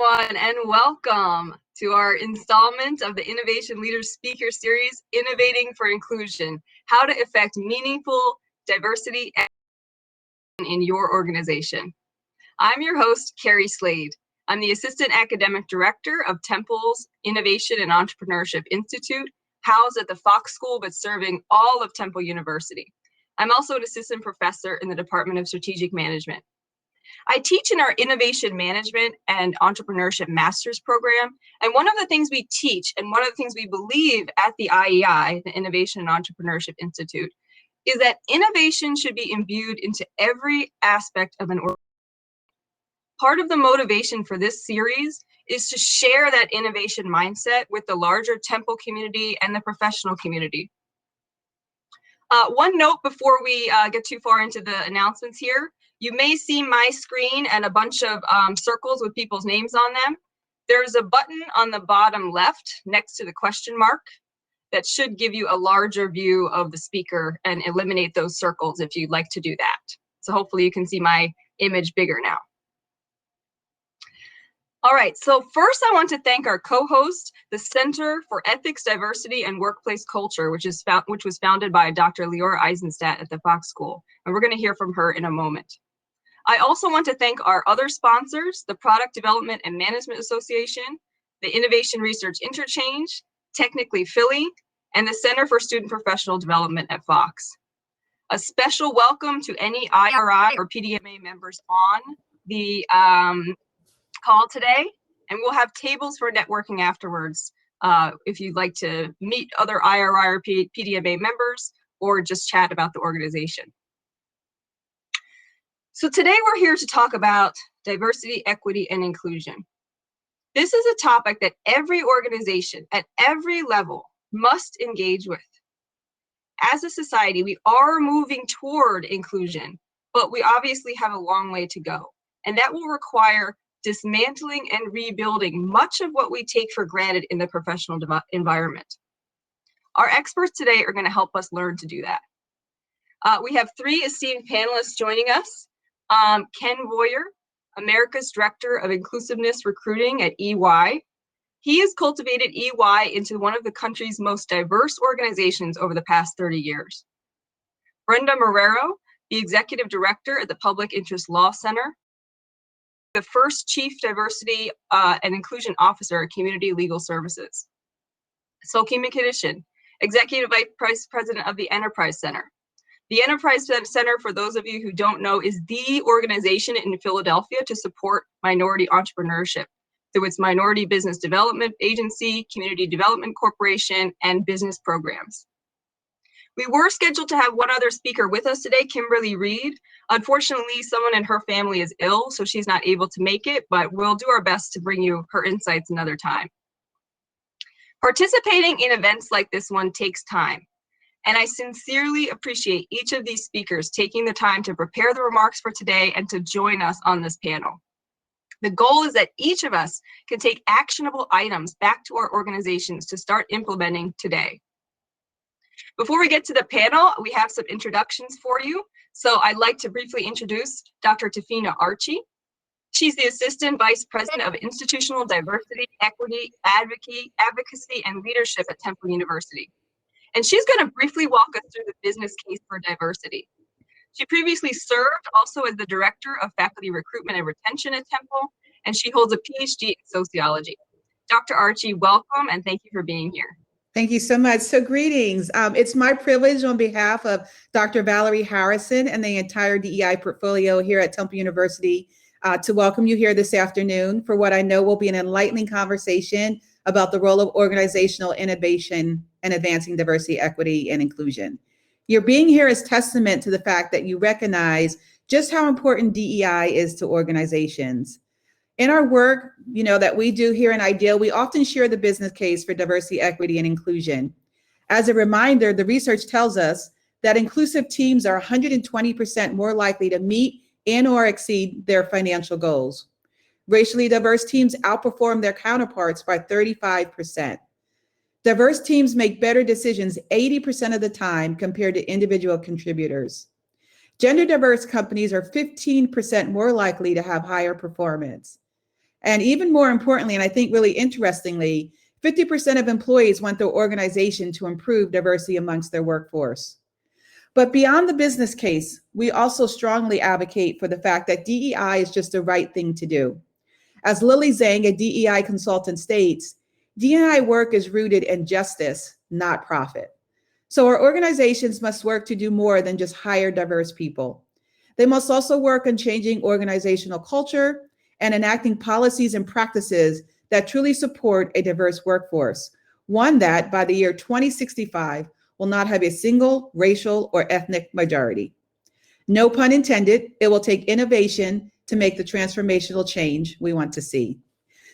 everyone, and welcome to our installment of the Innovation Leaders Speaker Series, Innovating for Inclusion, How to Effect Meaningful Diversity in Your Organization. I'm your host, Carrie Smith. I'm the Assistant Academic Director of Temple's Innovation and Entrepreneurship Institute, housed at the Fox School, but serving all of Temple University. I'm also an assistant professor in the Department of Strategic Management. I teach in our Innovation Management and Entrepreneurship Master's Program, and one of the things we teach and one of the things we believe at the IEI, the Innovation and Entrepreneurship Institute, is that innovation should be imbued into every aspect of an organization. Part of the motivation for this series is to share that innovation mindset with the larger Temple community and the professional community. One note before we get too far into the announcements here. You may see my screen and a bunch of circles with people's names on them. There's a button on the bottom left next to the question mark that should give you a larger view of the speaker and eliminate those circles if you'd like to do that. So hopefully you can see my image bigger now. All right, so first I want to thank our co-host, the Center for Ethics, Diversity, and Workplace Culture, which was founded by Dr. Leora Eisenstadt at the Fox School, and we're going to hear from her in a moment. I also want to thank our other sponsors, the Product Development and Management Association, the Innovation Research Interchange, Technically Philly, and the Center for Student Professional Development at Fox. A special welcome to any IRI or PDMA members on the call today, and we'll have tables for networking afterwards if you'd like to meet other IRI or PDMA members or just chat about the organization. So today we're here to talk about diversity, equity, and inclusion. This is a topic that every organization at every level must engage with. As a society, we are moving toward inclusion, but we obviously have a long way to go, and that will require dismantling and rebuilding much of what we take for granted in the professional environment. Our experts today are going to help us learn to do that. We have three esteemed panelists joining us. Ken Bouyer, America's Director of Inclusiveness Recruiting at EY. He has cultivated EY into one of the country's most diverse organizations over the past 30 years. Brenda Marrero, the Executive Director at the Public Interest Law Center, the first Chief Diversity and Inclusion Officer at Community Legal Services. Seulky McInneshin, Executive Vice President of the Enterprise Center. The Enterprise Center, for those of you who don't know, is the organization in Philadelphia to support minority entrepreneurship through its Minority Business Development Agency, Community Development Corporation, and business programs. We were scheduled to have one other speaker with us today, Kimberly Reed. Unfortunately, someone in her family is ill, so she's not able to make it, but we'll do our best to bring you her insights another time. Participating in events like this one takes time. And I sincerely appreciate each of these speakers taking the time to prepare the remarks for today and to join us on this panel. The goal is that each of us can take actionable items back to our organizations to start implementing today. Before we get to the panel, we have some introductions for you. So I'd like to briefly introduce Dr. Tafina Archie. She's the Assistant Vice President of Institutional Diversity, Equity, Advocacy, and Leadership at Temple University. And she's going to briefly walk us through the business case for diversity. She previously served also as the Director of Faculty Recruitment and Retention at Temple, and she holds a PhD in sociology. Dr. Archie, welcome, and thank you for being here. Thank you so much. So greetings. It's my privilege on behalf of Dr. Valerie Harrison and the entire DEI portfolio here at Temple University to welcome you here this afternoon for what I know will be an enlightening conversation about the role of organizational innovation and advancing diversity, equity, and inclusion. Your being here is testament to the fact that you recognize just how important DEI is to organizations. In our work, that we do here in IDEAL, we often share the business case for diversity, equity, and inclusion. As a reminder, the research tells us that inclusive teams are 120% more likely to meet and or exceed their financial goals. Racially diverse teams outperform their counterparts by 35%. Diverse teams make better decisions 80% of the time compared to individual contributors. Gender diverse companies are 15% more likely to have higher performance. And even more importantly, and I think really interestingly, 50% of employees want their organization to improve diversity amongst their workforce. But beyond the business case, we also strongly advocate for the fact that DEI is just the right thing to do. As Lily Zhang, a DEI consultant, states, DEI work is rooted in justice, not profit. So our organizations must work to do more than just hire diverse people. They must also work on changing organizational culture and enacting policies and practices that truly support a diverse workforce, one that by the year 2065 will not have a single racial or ethnic majority. No pun intended, it will take innovation to make the transformational change we want to see.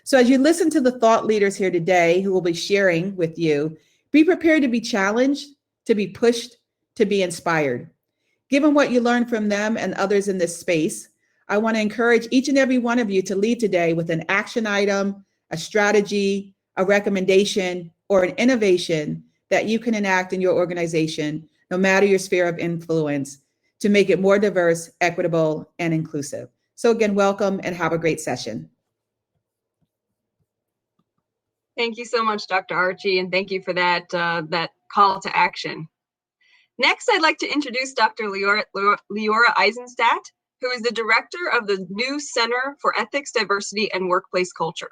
So as you listen to the thought leaders here today who will be sharing with you, be prepared to be challenged, to be pushed, to be inspired. Given what you learned from them and others in this space, I want to encourage each and every one of you to leave today with an action item, a strategy, a recommendation, or an innovation that you can enact in your organization, no matter your sphere of influence, to make it more diverse, equitable, and inclusive. So again, welcome and have a great session. Thank you so much, Dr. Archie, and thank you for that, that call to action. Next, I'd like to introduce Dr. Leora Eisenstadt, who is the director of the new Center for Ethics, Diversity, and Workplace Culture.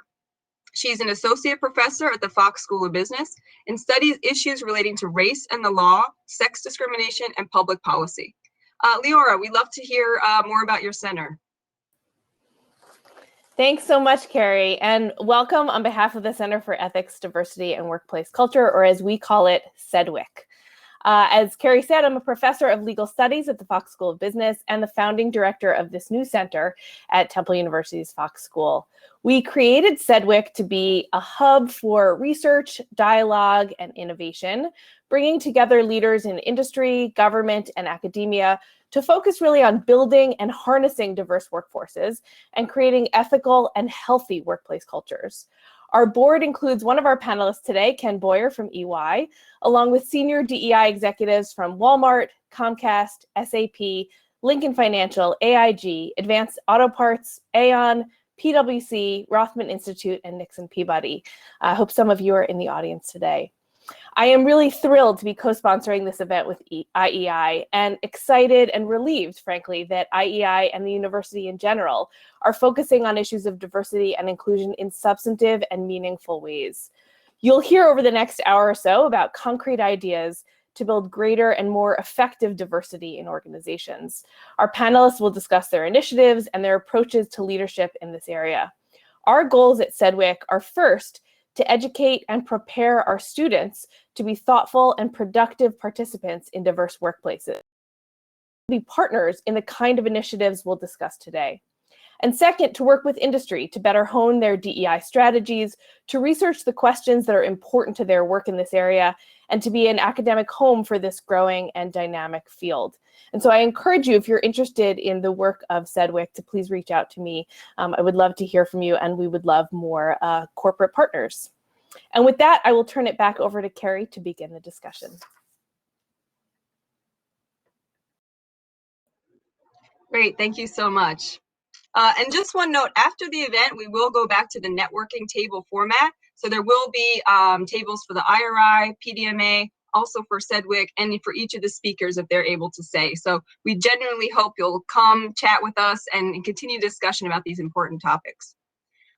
She's an associate professor at the Fox School of Business and studies issues relating to race and the law, sex discrimination, and public policy. Leora, we'd love to hear more about your center. Thanks so much, Carrie, and welcome on behalf of the Center for Ethics, Diversity, and Workplace Culture, or as we call it, CEDWIC. As Carrie said, I'm a professor of legal studies at the Fox School of Business and the founding director of this new center at Temple University's Fox School. We created CEDWIC to be a hub for research, dialogue, and innovation, bringing together leaders in industry, government, and academia to focus really on building and harnessing diverse workforces and creating ethical and healthy workplace cultures. Our board includes one of our panelists today, Ken Bouyer from EY, along with senior DEI executives from Walmart, Comcast, SAP, Lincoln Financial, AIG, Advanced Auto Parts, Aon, PwC, Rothman Institute, and Nixon Peabody. I hope some of you are in the audience today. I am really thrilled to be co-sponsoring this event with IEI and excited and relieved, frankly, that IEI and the university in general are focusing on issues of diversity and inclusion in substantive and meaningful ways. You'll hear over the next hour or so about concrete ideas to build greater and more effective diversity in organizations. Our panelists will discuss their initiatives and their approaches to leadership in this area. Our goals at CEDWIC are first, to educate and prepare our students to be thoughtful and productive participants in diverse workplaces, be partners in the kind of initiatives we'll discuss today. And second, to work with industry to better hone their DEI strategies, to research the questions that are important to their work in this area, and to be an academic home for this growing and dynamic field. And so I encourage you, if you're interested in the work of CEDWIC, to please reach out to me. I would love to hear from you, and we would love more corporate partners. And with that, I will turn it back over to Carrie to begin the discussion. Great, thank you so much. And just one note, after the event, we will go back to the networking table format. So there will be tables for the IRI, PDMA, also for CEDWIC, and for each of the speakers if they're able to say. So we genuinely hope you'll come chat with us and continue discussion about these important topics.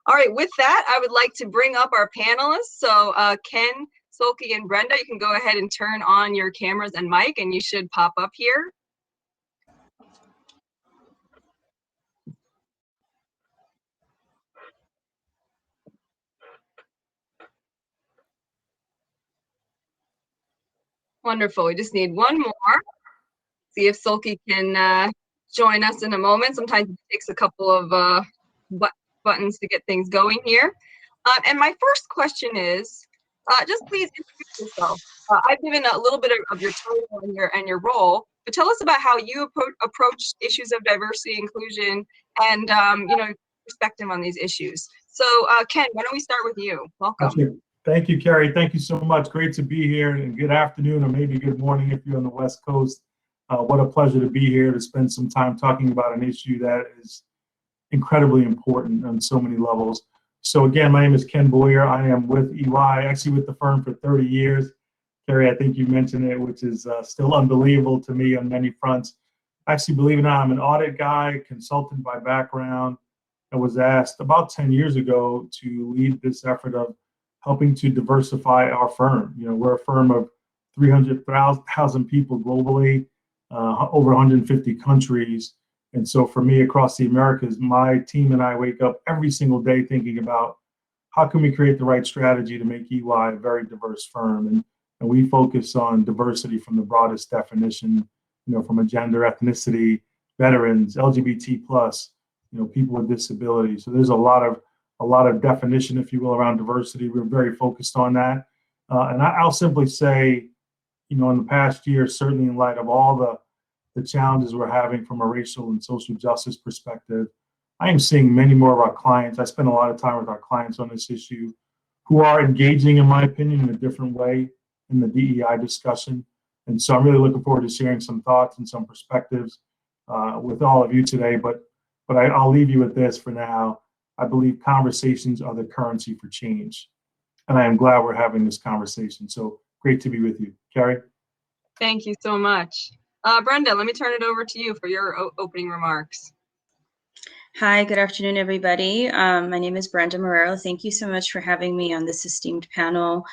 All right, with that, I would like to bring up our panelists. So Ken, Seulky, and Brenda, you can go ahead and turn on your cameras and mic, and you should pop up here. Wonderful. We just need one more. See if Seulky can join us in a moment. Sometimes it takes a couple of buttons to get things going here. And my first question is, just please introduce yourself. I've given a little bit of your title and your role, but tell us about how you approach issues of diversity, inclusion, and you know, perspective on these issues. So Ken, why don't we start with you? Welcome. Thank you, Carrie. Thank you so much. Great to be here, and good afternoon, or maybe good morning if you're on the West Coast. What a pleasure to be here to spend some time talking about an issue that is incredibly important on so many levels. So again, my name is Ken Bouyer. I am with EY, actually with the firm for 30 years. Carrie, I think you mentioned it, which is still unbelievable to me on many fronts. Actually, believe it or not, I'm an audit guy, consultant by background. I was asked about 10 years ago to lead this effort of helping to diversify our firm. You know, we're a firm of 300,000 people globally, over 150 countries. And so for me across the Americas, my team and I wake up every single day thinking about how can we create the right strategy to make EY a very diverse firm. And we focus on diversity from the broadest definition, you know, from a gender, ethnicity, veterans, LGBT plus, you know, people with disabilities. So there's a lot of definition, if you will, around diversity. We're very focused on that. And I'll simply say, you know, in the past year, certainly in light of all the challenges we're having from a racial and social justice perspective, I am seeing many more of our clients. I spend a lot of time with our clients on this issue who are engaging, in my opinion, in a different way in the DEI discussion. And so I'm really looking forward to sharing some thoughts and some perspectives with all of you today. But I'll leave you with this for now. I believe conversations are the currency for change. And I am glad we're having this conversation. So great to be with you. Carrie? Thank you so much. Brenda, let me turn it over to you for your opening remarks. Hi, good afternoon, everybody. My name is Brenda Marrero. Thank you so much for having me on this esteemed panel.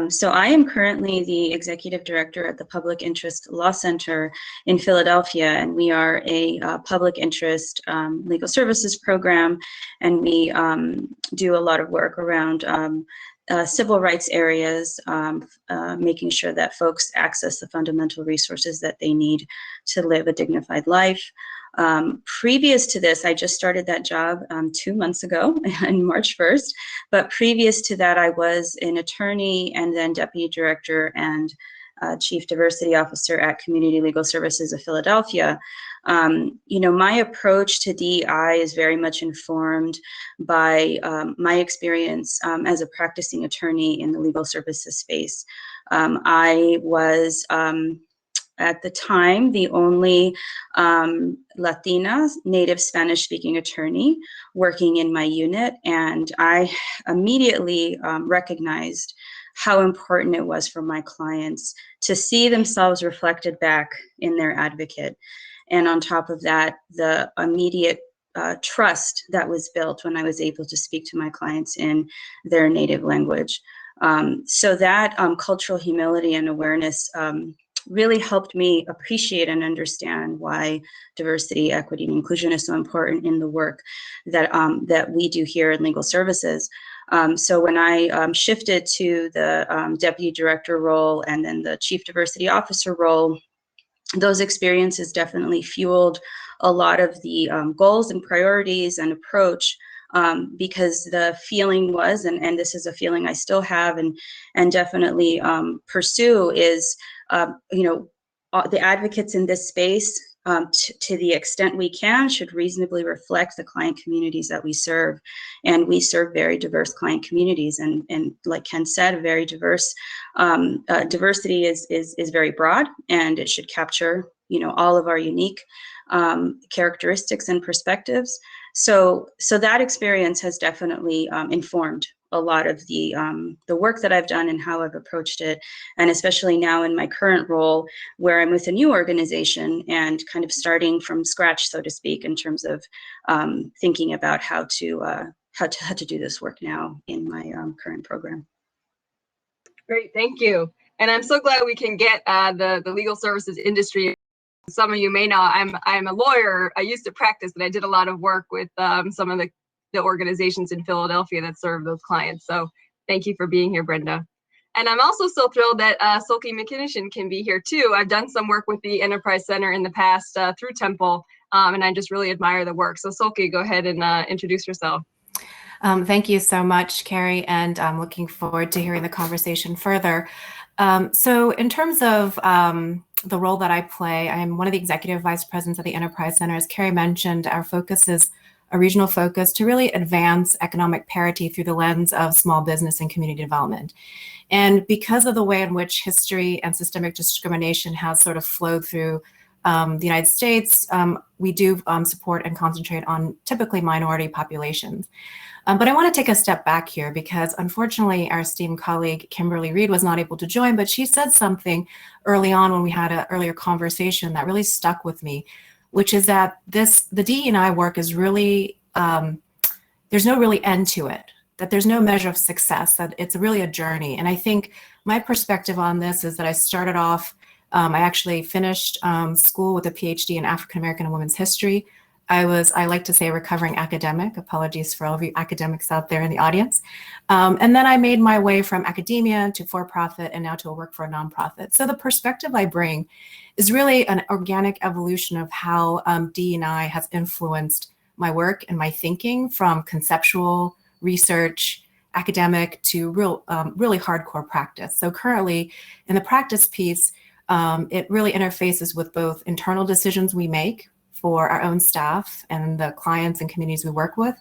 So I am currently the Executive Director at the Public Interest Law Center in Philadelphia, and we are a public interest legal services program, and we do a lot of work around civil rights areas, making sure that folks access the fundamental resources that they need to live a dignified life. Previous to this, I just started that job 2 months ago on March 1st. But previous to that, I was an attorney and then deputy director and chief diversity officer at Community Legal Services of Philadelphia. You know, my approach to DEI is very much informed by my experience as a practicing attorney in the legal services space. I was at the time the only Latina native Spanish speaking attorney working in my unit, and I immediately recognized how important it was for my clients to see themselves reflected back in their advocate. And on top of that, the immediate trust that was built when I was able to speak to my clients in their native language. So that cultural humility and awareness really helped me appreciate and understand why diversity, equity, and inclusion is so important in the work that that we do here in legal services. So when I shifted to the deputy director role and then the chief diversity officer role, those experiences definitely fueled a lot of the goals and priorities and approach, because the feeling was, and this is a feeling I still have and definitely pursue, is you know, the advocates in this space, to the extent we can, should reasonably reflect the client communities that we serve. And we serve very diverse client communities. And like Ken said, very diverse, diversity is very broad, and it should capture, you know, all of our unique characteristics and perspectives. So that experience has definitely informed a lot of the work that I've done and how I've approached it. And especially now in my current role, where I'm with a new organization and kind of starting from scratch, so to speak, in terms of thinking about how to do this work now in my current program. Great, thank you. And I'm so glad we can get the legal services industry. Some of you may know I'm a lawyer. I used to practice, but I did a lot of work with some of the organizations in Philadelphia that serve those clients. So thank you for being here, Brenda. And I'm also so thrilled that Seulky McInneshin can be here too. I've done some work with the Enterprise Center in the past through Temple, and I just really admire the work. So Seulky, go ahead and introduce yourself. Thank you so much, Carrie, and I'm looking forward to hearing the conversation further. So in terms of the role that I play, I'm one of the executive vice presidents at the Enterprise Center. As Carrie mentioned, our focus is a regional focus to really advance economic parity through the lens of small business and community development. And because of the way in which history and systemic discrimination has sort of flowed through the United States, we do support and concentrate on typically minority populations. But I want to take a step back here because unfortunately our esteemed colleague Kimberly Reed was not able to join, but she said something early on when we had an earlier conversation that really stuck with me, which is that the DE&I work is really, there's no really end to it, that there's no measure of success, that it's really a journey. And I think my perspective on this is that I started off, I actually finished school with a PhD in African American and women's history. I like to say, a recovering academic. Apologies for all of you academics out there in the audience. And then I made my way from academia to for-profit and now to work for a nonprofit. So the perspective I bring is really an organic evolution of how DE&I has influenced my work and my thinking, from conceptual research, academic, to really hardcore practice. So currently in the practice piece, it really interfaces with both internal decisions we make for our own staff and the clients and communities we work with.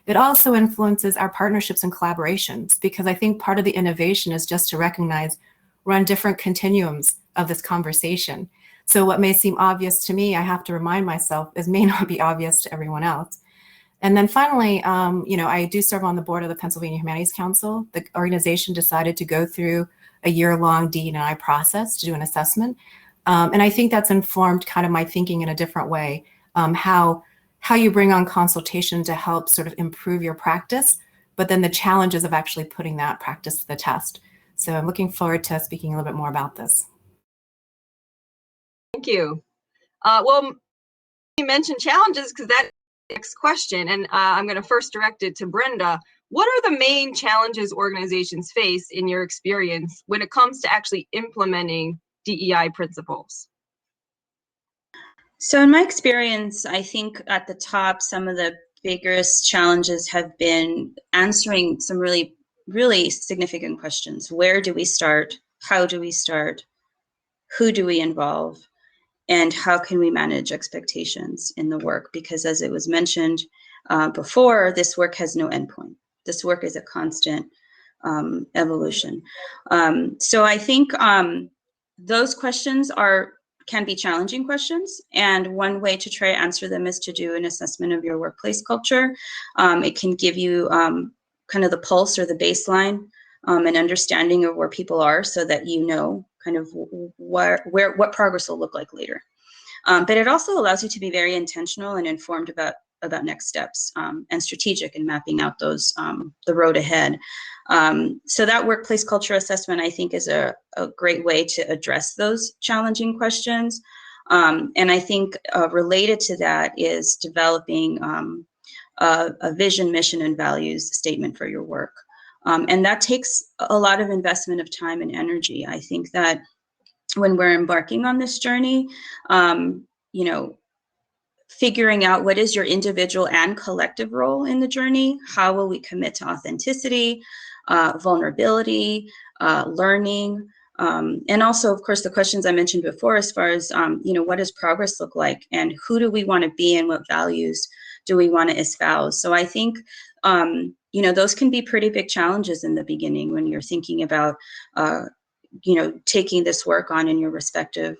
It also influences our partnerships and collaborations, because I think part of the innovation is just to recognize we're on different continuums of this conversation. So what may seem obvious to me, I have to remind myself, may not be obvious to everyone else. And then finally, I do serve on the board of the Pennsylvania Humanities Council. The organization decided to go through a year-long DE&I process to do an assessment. And I think that's informed kind of my thinking in a different way, how you bring on consultation to help sort of improve your practice, but then the challenges of actually putting that practice to the test. So I'm looking forward to speaking a little bit more about this. Thank you. Well, you mentioned challenges because that's the next question, and I'm going to first direct it to Brenda. What are the main challenges organizations face in your experience when it comes to actually implementing DEI principles? So in my experience, I think at the top, some of the biggest challenges have been answering some really, really significant questions. Where do we start? How do we start? Who do we involve? And how can we manage expectations in the work? Because as it was mentioned before, this work has no endpoint. This work is a constant evolution. So I think those questions can be challenging questions. And one way to try to answer them is to do an assessment of your workplace culture. It can give you kind of the pulse or the baseline, an understanding of where people are, so that you know kind of what progress will look like later. But it also allows you to be very intentional and informed about next steps, and strategic in mapping out those the road ahead. So that workplace culture assessment, I think, is a great way to address those challenging questions. And I think related to that is developing a vision, mission, and values statement for your work. And that takes a lot of investment of time and energy. I think that when we're embarking on this journey, figuring out what is your individual and collective role in the journey, how will we commit to authenticity, vulnerability, learning, and also, of course, the questions I mentioned before, as far as, what does progress look like, and who do we want to be, and what values do we want to espouse? So I think, those can be pretty big challenges in the beginning when you're thinking about, taking this work on in your respective,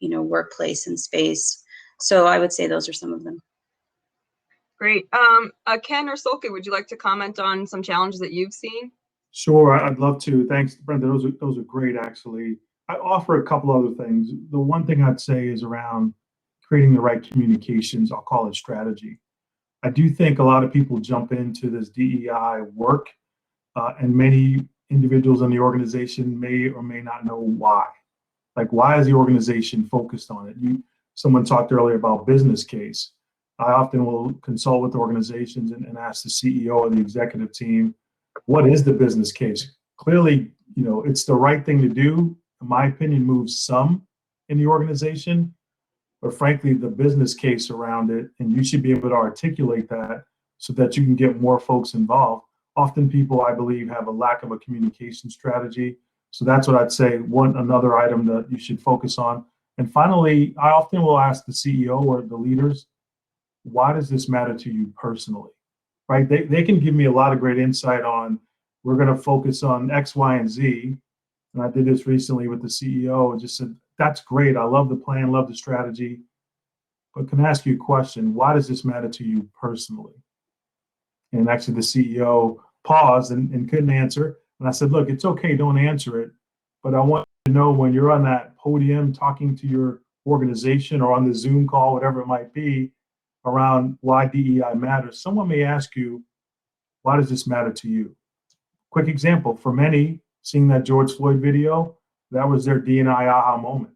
workplace and space. So I would say those are some of them. Great. Ken or Seulky, would you like to comment on some challenges that you've seen? Sure, I'd love to. Thanks, Brenda. Those are great, actually. I offer a couple other things. The one thing I'd say is around creating the right communications. I'll call it strategy. I do think a lot of people jump into this DEI work, and many individuals in the organization may or may not know why. Like, why is the organization focused on it? Someone talked earlier about business case. I often will consult with organizations and ask the CEO or the executive team, what is the business case? Clearly, it's the right thing to do. In my opinion, moves some in the organization, but frankly, the business case around it, and you should be able to articulate that so that you can get more folks involved. Often people, I believe, have a lack of a communication strategy. So that's what I'd say, another item that you should focus on. And finally, I often will ask the CEO or the leaders, why does this matter to you personally, right? They can give me a lot of great insight on, we're going to focus on X, Y, and Z. and I did this recently with the CEO, and just said, that's great. I love the plan, love the strategy. But can I ask you a question? Why does this matter to you personally? And actually the CEO paused and couldn't answer. And I said, look, it's okay, don't answer it. But I want you to know when you're on that podium talking to your organization or on the Zoom call, whatever it might be, around why DEI matters, someone may ask you, why does this matter to you? Quick example, for many, seeing that George Floyd video, that was their DEI aha moment,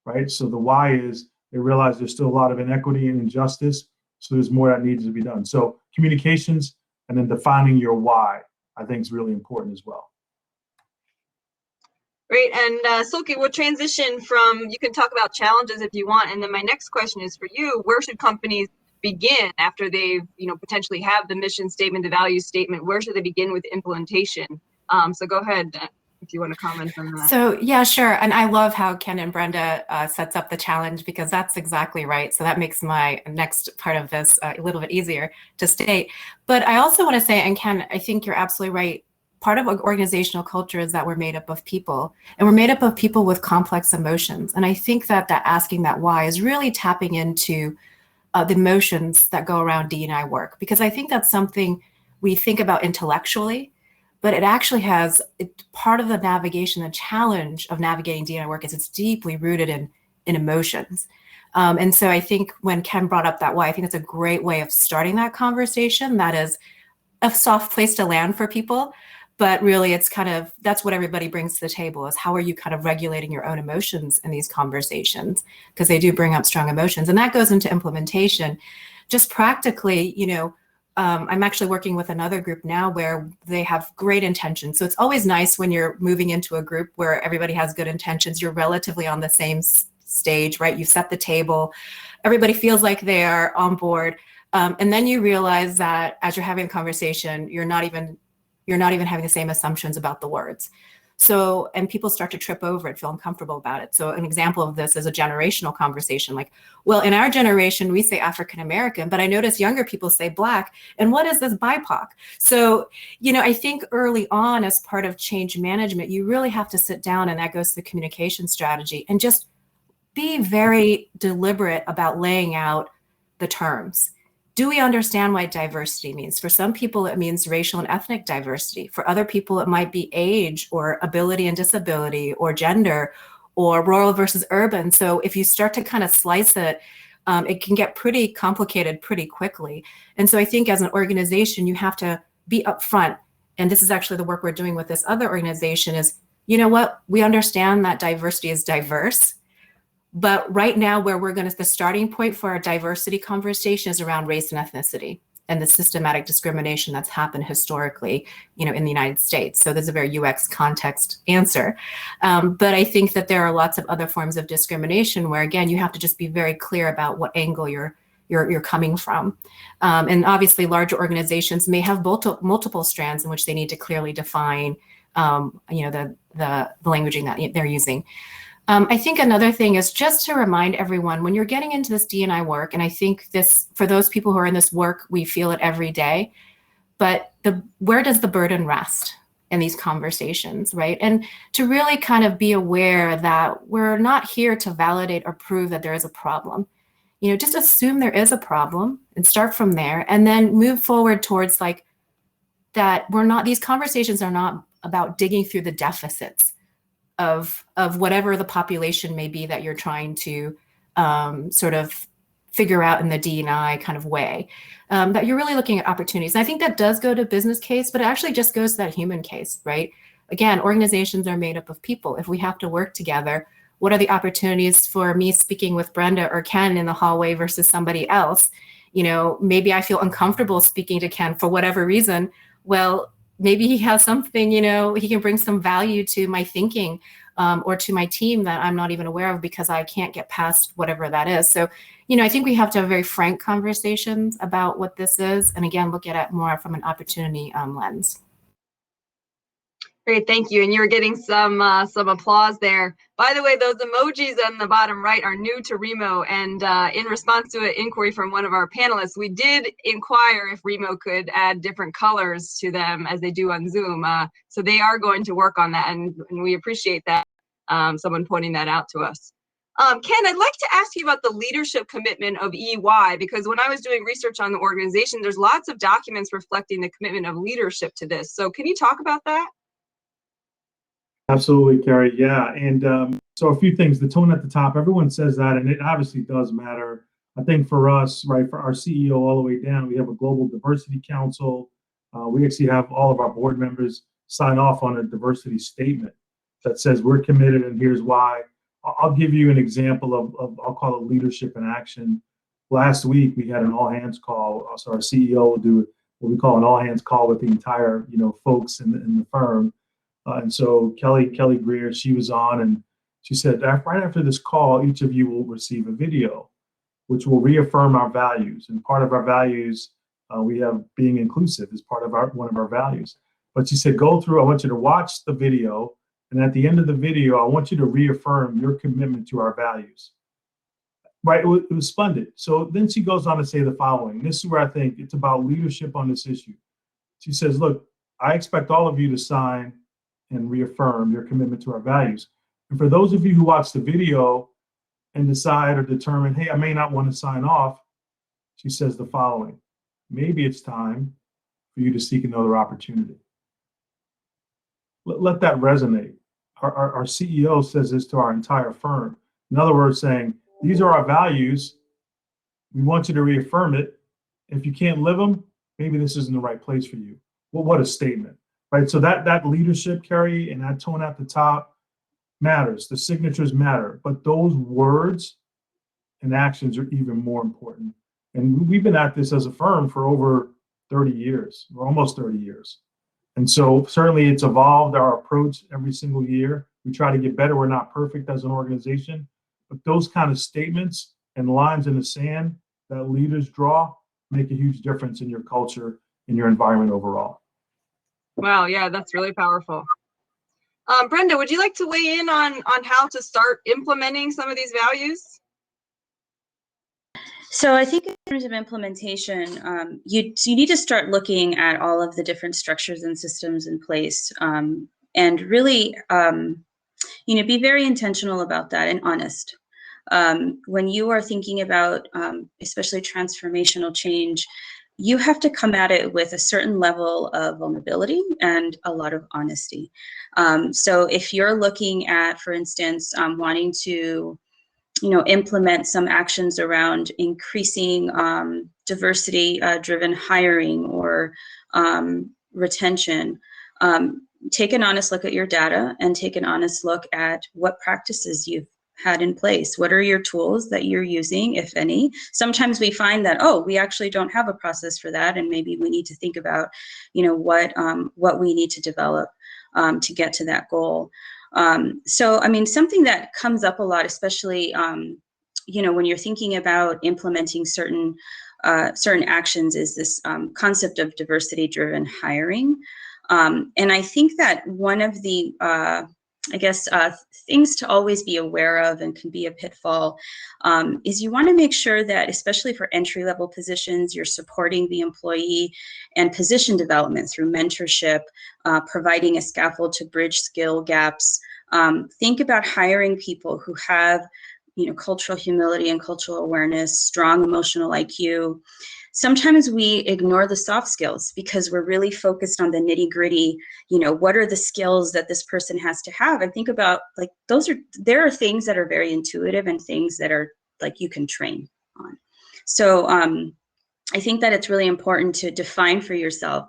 right? So the why is they realize there's still a lot of inequity and injustice, so there's more that needs to be done. So communications and then defining your why, I think is really important as well. Great, and Seulky, we'll transition from, you can talk about challenges if you want, and then my next question is for you, where should companies begin after they've, potentially have the mission statement, the value statement, where should they begin with implementation? So go ahead if you want to comment on that. So yeah, sure. And I love how Ken and Brenda sets up the challenge, because that's exactly right. So that makes my next part of this a little bit easier to state. But I also want to say, and Ken, I think you're absolutely right. Part of organizational culture is that we're made up of people, and we're made up of people with complex emotions. And I think that asking that why is really tapping into the emotions that go around D&I work, because I think that's something we think about intellectually, but it actually has part of the navigation, the challenge of navigating D&I work is it's deeply rooted in emotions. And so I think when Ken brought up that why, I think it's a great way of starting that conversation. That is a soft place to land for people. But really, it's that's what everybody brings to the table, is how are you kind of regulating your own emotions in these conversations? Because they do bring up strong emotions. And that goes into implementation. Just practically, I'm actually working with another group now where they have great intentions. So it's always nice when you're moving into a group where everybody has good intentions. You're relatively on the same stage, right? You set the table. Everybody feels like they are on board. And then you realize that as you're having a conversation, you're not even having the same assumptions about the words. So, and people start to trip over it, feel uncomfortable about it. So an example of this is a generational conversation. Like, well, in our generation, we say African-American, but I notice younger people say Black. And what is this BIPOC? So, I think early on, as part of change management, you really have to sit down, and that goes to the communication strategy, and just be very deliberate about laying out the terms. Do we understand what diversity means? For some people, it means racial and ethnic diversity. For other people, it might be age or ability and disability or gender or rural versus urban. So if you start to kind of slice it, it can get pretty complicated pretty quickly. And so I think as an organization, you have to be upfront. And this is actually the work we're doing with this other organization is, we understand that diversity is diverse. But right now, the starting point for our diversity conversation is around race and ethnicity and the systematic discrimination that's happened historically, in the United States. So there's a very UX context answer. But I think that there are lots of other forms of discrimination where, again, you have to just be very clear about what angle you're coming from. And obviously, larger organizations may have multiple strands in which they need to clearly define, the languaging that they're using. I think another thing is just to remind everyone, when you're getting into this D&I work, and I think this, for those people who are in this work, we feel it every day, but where does the burden rest in these conversations, right? And to really kind of be aware that we're not here to validate or prove that there is a problem. Just assume there is a problem and start from there, and then move forward towards that these conversations are not about digging through the deficits of whatever the population may be that you're trying to sort of figure out in the D&I kind of way, that you're really looking at opportunities. And I think that does go to business case, but it actually just goes to that human case, right? Again, organizations are made up of people. If we have to work together, what are the opportunities for me speaking with Brenda or Ken in the hallway versus somebody else? Maybe I feel uncomfortable speaking to Ken for whatever reason. Well, maybe he has something, he can bring some value to my thinking or to my team that I'm not even aware of because I can't get past whatever that is. So, I think we have to have very frank conversations about what this is. And again, look at it more from an opportunity lens. Great, thank you. And you're getting some applause there. By the way, those emojis on the bottom right are new to Remo, and in response to an inquiry from one of our panelists, we did inquire if Remo could add different colors to them as they do on Zoom. So they are going to work on that, and we appreciate that, someone pointing that out to us. Ken, I'd like to ask you about the leadership commitment of EY, because when I was doing research on the organization, there's lots of documents reflecting the commitment of leadership to this. So can you talk about that? Absolutely, Carrie. Yeah. And so a few things, the tone at the top, everyone says that, and it obviously does matter. I think for us, right, for our CEO all the way down, we have a global diversity council. We actually have all of our board members sign off on a diversity statement that says we're committed and here's why. I'll give you an example of I'll call it leadership in action. Last week, we had an all hands call. So our CEO will do what we call an all hands call with the entire, folks in the firm. And so Kelly Greer, she was on, and she said, right after this call, each of you will receive a video, which will reaffirm our values. And part of our values, we have being inclusive as part of one of our values. But she said, go through, I want you to watch the video. And at the end of the video, I want you to reaffirm your commitment to our values. Right, it was splendid. So then she goes on to say the following. This is where I think it's about leadership on this issue. She says, look, I expect all of you to sign and reaffirm your commitment to our values. And for those of you who watch the video and decide or determine, hey, I may not want to sign off, she says the following: maybe it's time for you to seek another opportunity. Let that resonate. Our CEO says this to our entire firm. In other words, saying, these are our values. We want you to reaffirm it. If you can't live them, maybe this isn't the right place for you. Well, what a statement. Right, so that leadership, Carrie, and that tone at the top matters. The signatures matter, but those words and actions are even more important. And we've been at this as a firm for over 30 years, or almost 30 years. And so certainly it's evolved our approach every single year. We try to get better. We're not perfect as an organization, but those kind of statements and lines in the sand that leaders draw make a huge difference in your culture and your environment overall. Wow, yeah, that's really powerful. Brenda, would you like to weigh in on how to start implementing some of these values? So I think in terms of implementation, you need to start looking at all of the different structures and systems in place, and really, be very intentional about that and honest. When you are thinking about, especially transformational change, you have to come at it with a certain level of vulnerability and a lot of honesty. So if you're looking at, for instance, wanting to, implement some actions around increasing diversity-driven hiring or retention, take an honest look at your data and take an honest look at what practices you've had in place. What are your tools that you're using, if any? Sometimes we find that, oh, we actually don't have a process for that, and maybe we need to think about, what we need to develop to get to that goal. So, I mean, something that comes up a lot, especially, when you're thinking about implementing certain actions, is this concept of diversity-driven hiring. And I think that one of the things to always be aware of and can be a pitfall is you want to make sure that, especially for entry-level positions, you're supporting the employee and position development through mentorship, providing a scaffold to bridge skill gaps. Think about hiring people who have, cultural humility and cultural awareness, strong emotional IQ. Sometimes we ignore the soft skills because we're really focused on the nitty-gritty, what are the skills that this person has to have? And think about, like, there are things that are very intuitive and things that are like you can train on. So I think that it's really important to define for yourself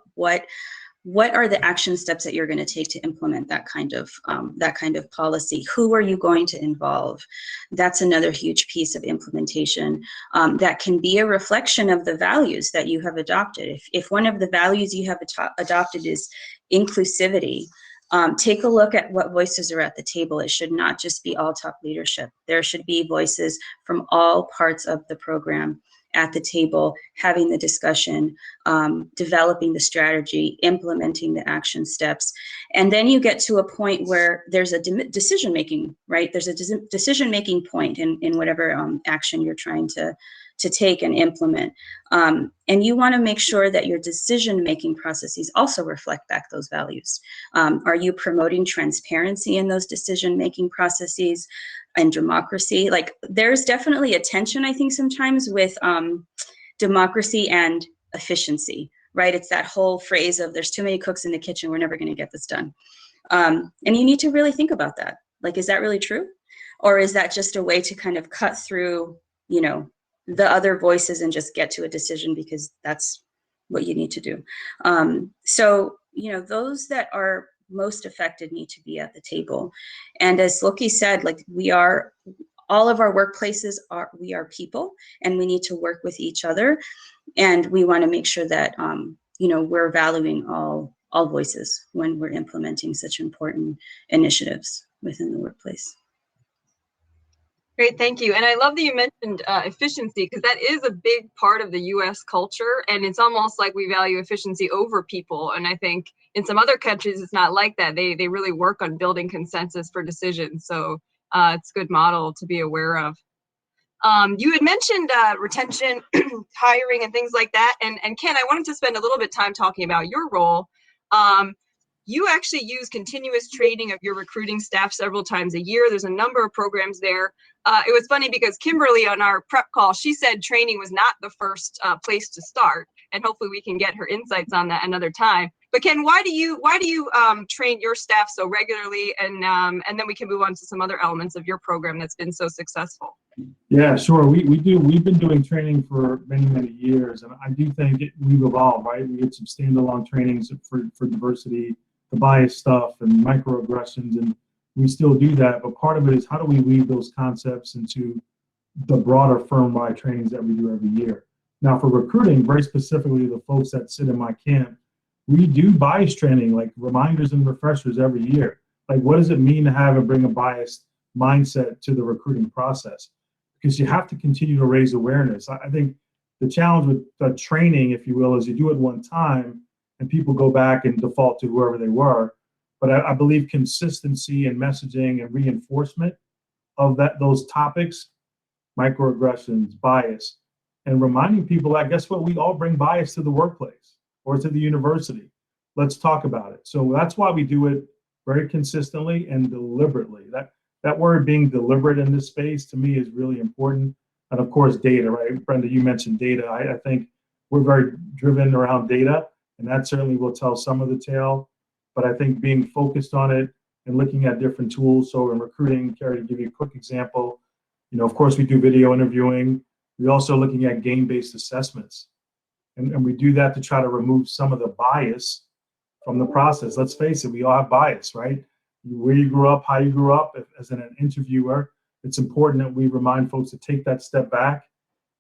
what are the action steps that you're going to take to implement that kind of policy? Who are you going to involve? That's another huge piece of implementation that can be a reflection of the values that you have adopted. If one of the values you have adopted is inclusivity, take a look at what voices are at the table. It should not just be all top leadership. There should be voices from all parts of the program. at the table, having the discussion, developing the strategy, implementing the action steps. And then you get to a point where there's a decision-making, right? There's a decision-making point in whatever action you're trying to take and implement. And you want to make sure that your decision-making processes also reflect back those values. Are you promoting transparency in those decision-making processes and democracy? Like, there's definitely a tension, I think, sometimes with democracy and efficiency, right? It's that whole phrase of there's too many cooks in the kitchen, we're never going to get this done. And you need to really think about that. Like, is that really true? Or is that just a way to kind of cut through, you know, the other voices and just get to a decision because that's what you need to do? So, you know, those that are most affected need to be at the table. And as Seulky said, like, all of our workplaces we are people, and we need to work with each other. And we want to make sure that, you know, we're valuing all voices when we're implementing such important initiatives within the workplace. Great, thank you. And I love that you mentioned efficiency, because that is a big part of the US culture. And it's almost like we value efficiency over people. And I think in some other countries, it's not like that. They really work on building consensus for decisions. So it's a good model to be aware of. You had mentioned retention, hiring, and things like that. And Ken, I wanted to spend a little bit of time talking about your role. You actually use continuous training of your recruiting staff several times a year. There's a number of programs there. It was funny because Kimberly, on our prep call, she said training was not the first place to start, and hopefully we can get her insights on that another time. But Ken, why do you train your staff so regularly, and then we can move on to some other elements of your program that's been so successful? Yeah, sure. We do. We've been doing training for many years, and I do think we've evolved. Right, we had some standalone trainings for diversity, the bias stuff, and microaggressions, and we still do that. But part of it is, how do we weave those concepts into the broader firm-wide trainings that we do every year? Now, for recruiting, very specifically, the folks that sit in my camp, we do bias training, like reminders and refreshers every year. Like, what does it mean to have and bring a biased mindset to the recruiting process? Because you have to continue to raise awareness. I think the challenge with the training, if you will, is you do it one time and people go back and default to whoever they were. But I believe consistency and messaging and reinforcement of those topics, microaggressions, bias, and reminding people that, guess what, we all bring bias to the workplace or to the university. Let's talk about it. So that's why we do it very consistently and deliberately. That word, being deliberate in this space, to me is really important. And of course, data, right? Brenda, you mentioned data. I think we're very driven around data, and that certainly will tell some of the tale. But I think being focused on it and looking at different tools. So in recruiting, Carrie, to give you a quick example, you know, of course, we do video interviewing. We're also looking at game-based assessments. And we do that to try to remove some of the bias from the process. Let's face it, we all have bias, right? Where you grew up, how you grew up. As an interviewer, it's important that we remind folks to take that step back,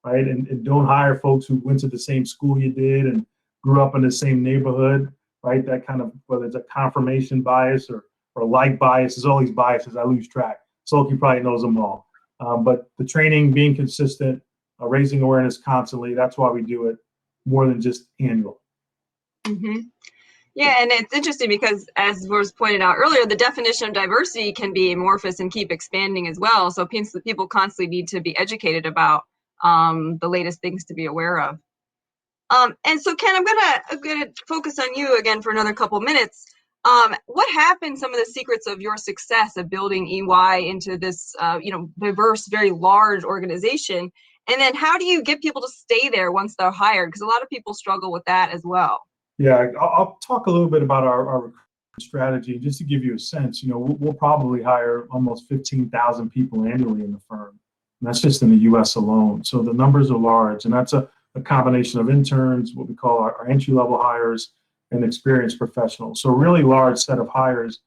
right? And don't hire folks who went to the same school you did and grew up in the same neighborhood, right? That kind of, whether it's a confirmation bias or like bias, there's all these biases, I lose track. Seulky probably knows them all. But the training, being consistent, raising awareness constantly, that's why we do it more than just annual. Mm-hmm. Yeah, and it's interesting because, as was pointed out earlier, the definition of diversity can be amorphous and keep expanding as well. So people constantly need to be educated about the latest things to be aware of. And so, Ken, I'm gonna focus on you again for another couple minutes. What have been some of the secrets of your success of building EY into this, diverse, very large organization? And then how do you get people to stay there once they're hired? Because a lot of people struggle with that as well. Yeah, I'll talk a little bit about our recruitment strategy, just to give you a sense. You know, we'll probably hire almost 15,000 people annually in the firm, and that's just in the U.S. alone. So the numbers are large, and that's a combination of interns, what we call our entry-level hires, and experienced professionals. So a really large set of hires.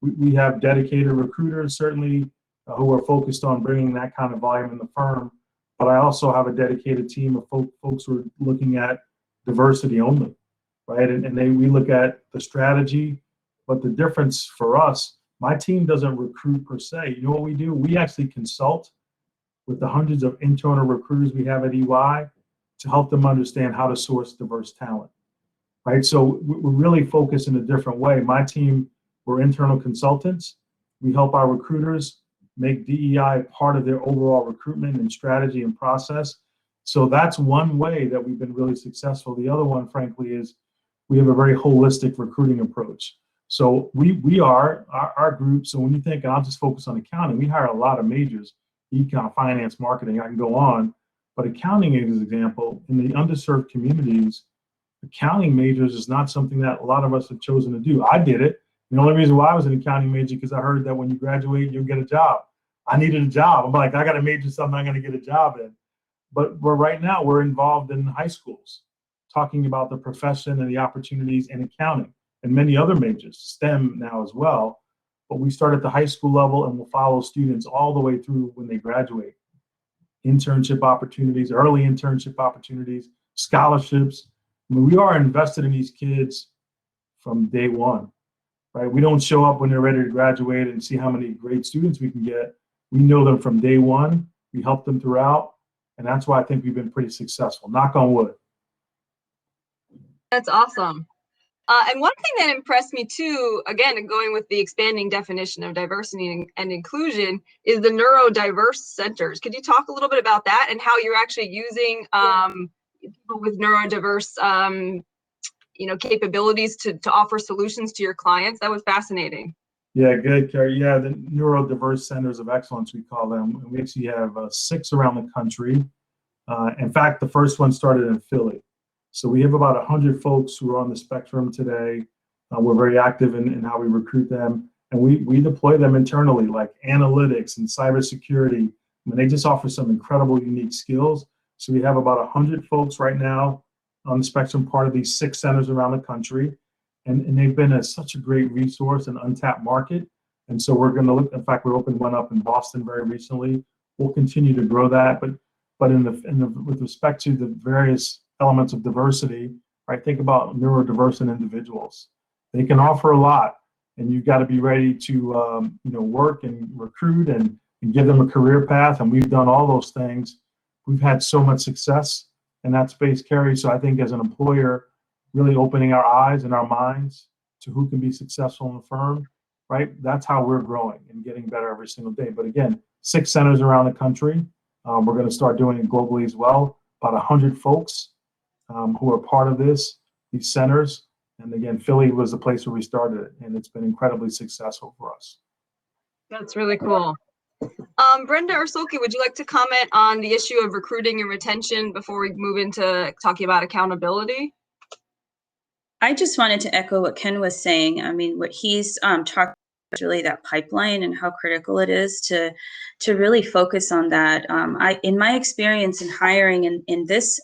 We have dedicated recruiters, certainly, who are focused on bringing that kind of volume in the firm. But I also have a dedicated team of folks who are looking at diversity only. Right, and we look at the strategy, but the difference for us, my team doesn't recruit per se. You know what we do? We actually consult with the hundreds of internal recruiters we have at EY, to help them understand how to source diverse talent, right? So we're really focused in a different way. My team, we're internal consultants. We help our recruiters make DEI part of their overall recruitment and strategy and process. So that's one way that we've been really successful. The other one, frankly, is we have a very holistic recruiting approach. So we are, our group, so when you think, and I'll just focus on accounting, we hire a lot of majors, econ, finance, marketing, I can go on. But accounting is an example. In the underserved communities, accounting majors is not something that a lot of us have chosen to do. I did it. The only reason why I was an accounting major because I heard that when you graduate, you'll get a job. I needed a job. I'm like, I got to major in something I'm going to get a job in. But right now, we're involved in high schools, talking about the profession and the opportunities in accounting and many other majors, STEM now as well. But we start at the high school level and we'll follow students all the way through when they graduate. Internship opportunities, early internship opportunities, scholarships. I mean, we are invested in these kids from day one, right? We don't show up when they're ready to graduate and see how many great students we can get. We know them from day one. We help them throughout. And that's why I think we've been pretty successful. Knock on wood. That's awesome. And one thing that impressed me too, again, going with the expanding definition of diversity and inclusion, is the neurodiverse centers. Could you talk a little bit about that and how you're actually using people with neurodiverse capabilities to offer solutions to your clients? That was fascinating. Yeah, good, Carrie. Yeah, the Neurodiverse Centers of Excellence, we call them. We actually have 6 around the country. In fact, the first one started in Philly. So we have about 100 folks who are on the spectrum today. We're very active in how we recruit them. And we deploy them internally, like analytics and cybersecurity. I mean, they just offer some incredible, unique skills. So we have about 100 folks right now on the spectrum, part of these 6 centers around the country. And they've been such a great resource and untapped market. And so we're going to look, in fact, we opened one up in Boston very recently. We'll continue to grow that. But with respect to the various elements of diversity, right, think about neurodiverse individuals. They can offer a lot, and you've got to be ready to work and recruit and give them a career path. And we've done all those things. We've had so much success in that space, Carrie. So I think as an employer, really opening our eyes and our minds to who can be successful in the firm, right? That's how we're growing and getting better every single day. But again, 6 centers around the country. We're going to start doing it globally as well. About 100 folks who are part of these centers. And again, Philly was the place where we started it, and it's been incredibly successful for us. That's really cool. Brenda or Seulky, would you like to comment on the issue of recruiting and retention before we move into talking about accountability? I just wanted to echo what Ken was saying. I mean, what he's talking about is really that pipeline and how critical it is to really focus on that. In my experience in hiring in this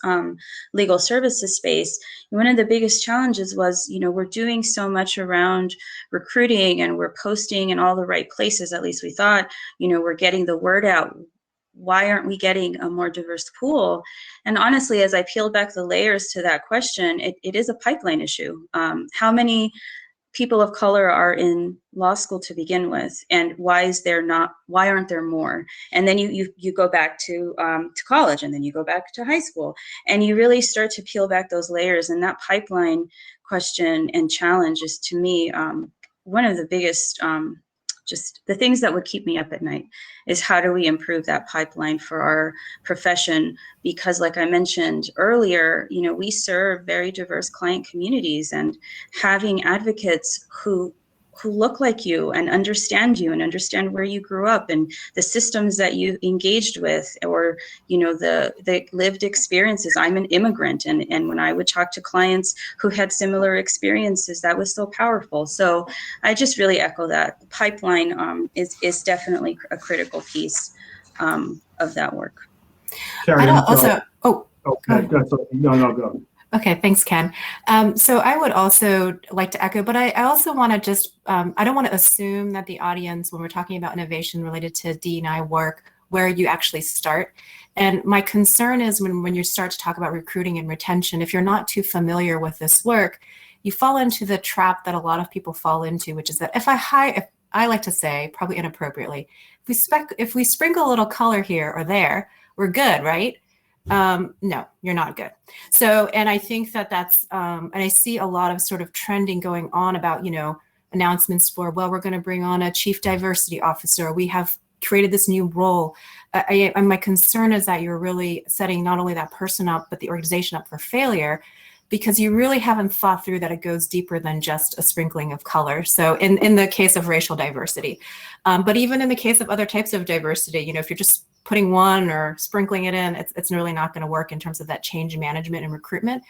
legal services space, one of the biggest challenges was, we're doing so much around recruiting and we're posting in all the right places, at least we thought, we're getting the word out. Why aren't we getting a more diverse pool? And honestly, as I peel back the layers to that question, it is a pipeline issue. How many people of color are in law school to begin with, and why aren't there more? And then you go back to college, and then you go back to high school, and you really start to peel back those layers. And that pipeline question and challenge is, to me, one of the biggest just the things that would keep me up at night is how do we improve that pipeline for our profession? Because like I mentioned earlier, we serve very diverse client communities, and having advocates who look like you and understand where you grew up and the systems that you engaged with, or the lived experiences. I'm an immigrant, and when I would talk to clients who had similar experiences, that was so powerful. So I just really echo that. The pipeline is definitely a critical piece of that work. Carrie, also, okay, go. Okay, thanks, Ken. So I would also like to echo, but I also want to just, I don't want to assume that the audience, when we're talking about innovation related to DEI work, where you actually start. And my concern is when you start to talk about recruiting and retention, if you're not too familiar with this work, you fall into the trap that a lot of people fall into, which is that if I like to say, probably inappropriately, if we sprinkle a little color here or there, we're good, right? no, you're not good. So, and I think that that's, and I see a lot of sort of trending going on about, announcements for, well, we're going to bring on a chief diversity officer. We have created this new role. And my concern is that you're really setting not only that person up, but the organization up for failure, because you really haven't thought through that it goes deeper than just a sprinkling of color. So in the case of racial diversity, but even in the case of other types of diversity, if you're just putting one or sprinkling it in, it's really not going to work in terms of that change management and recruitment.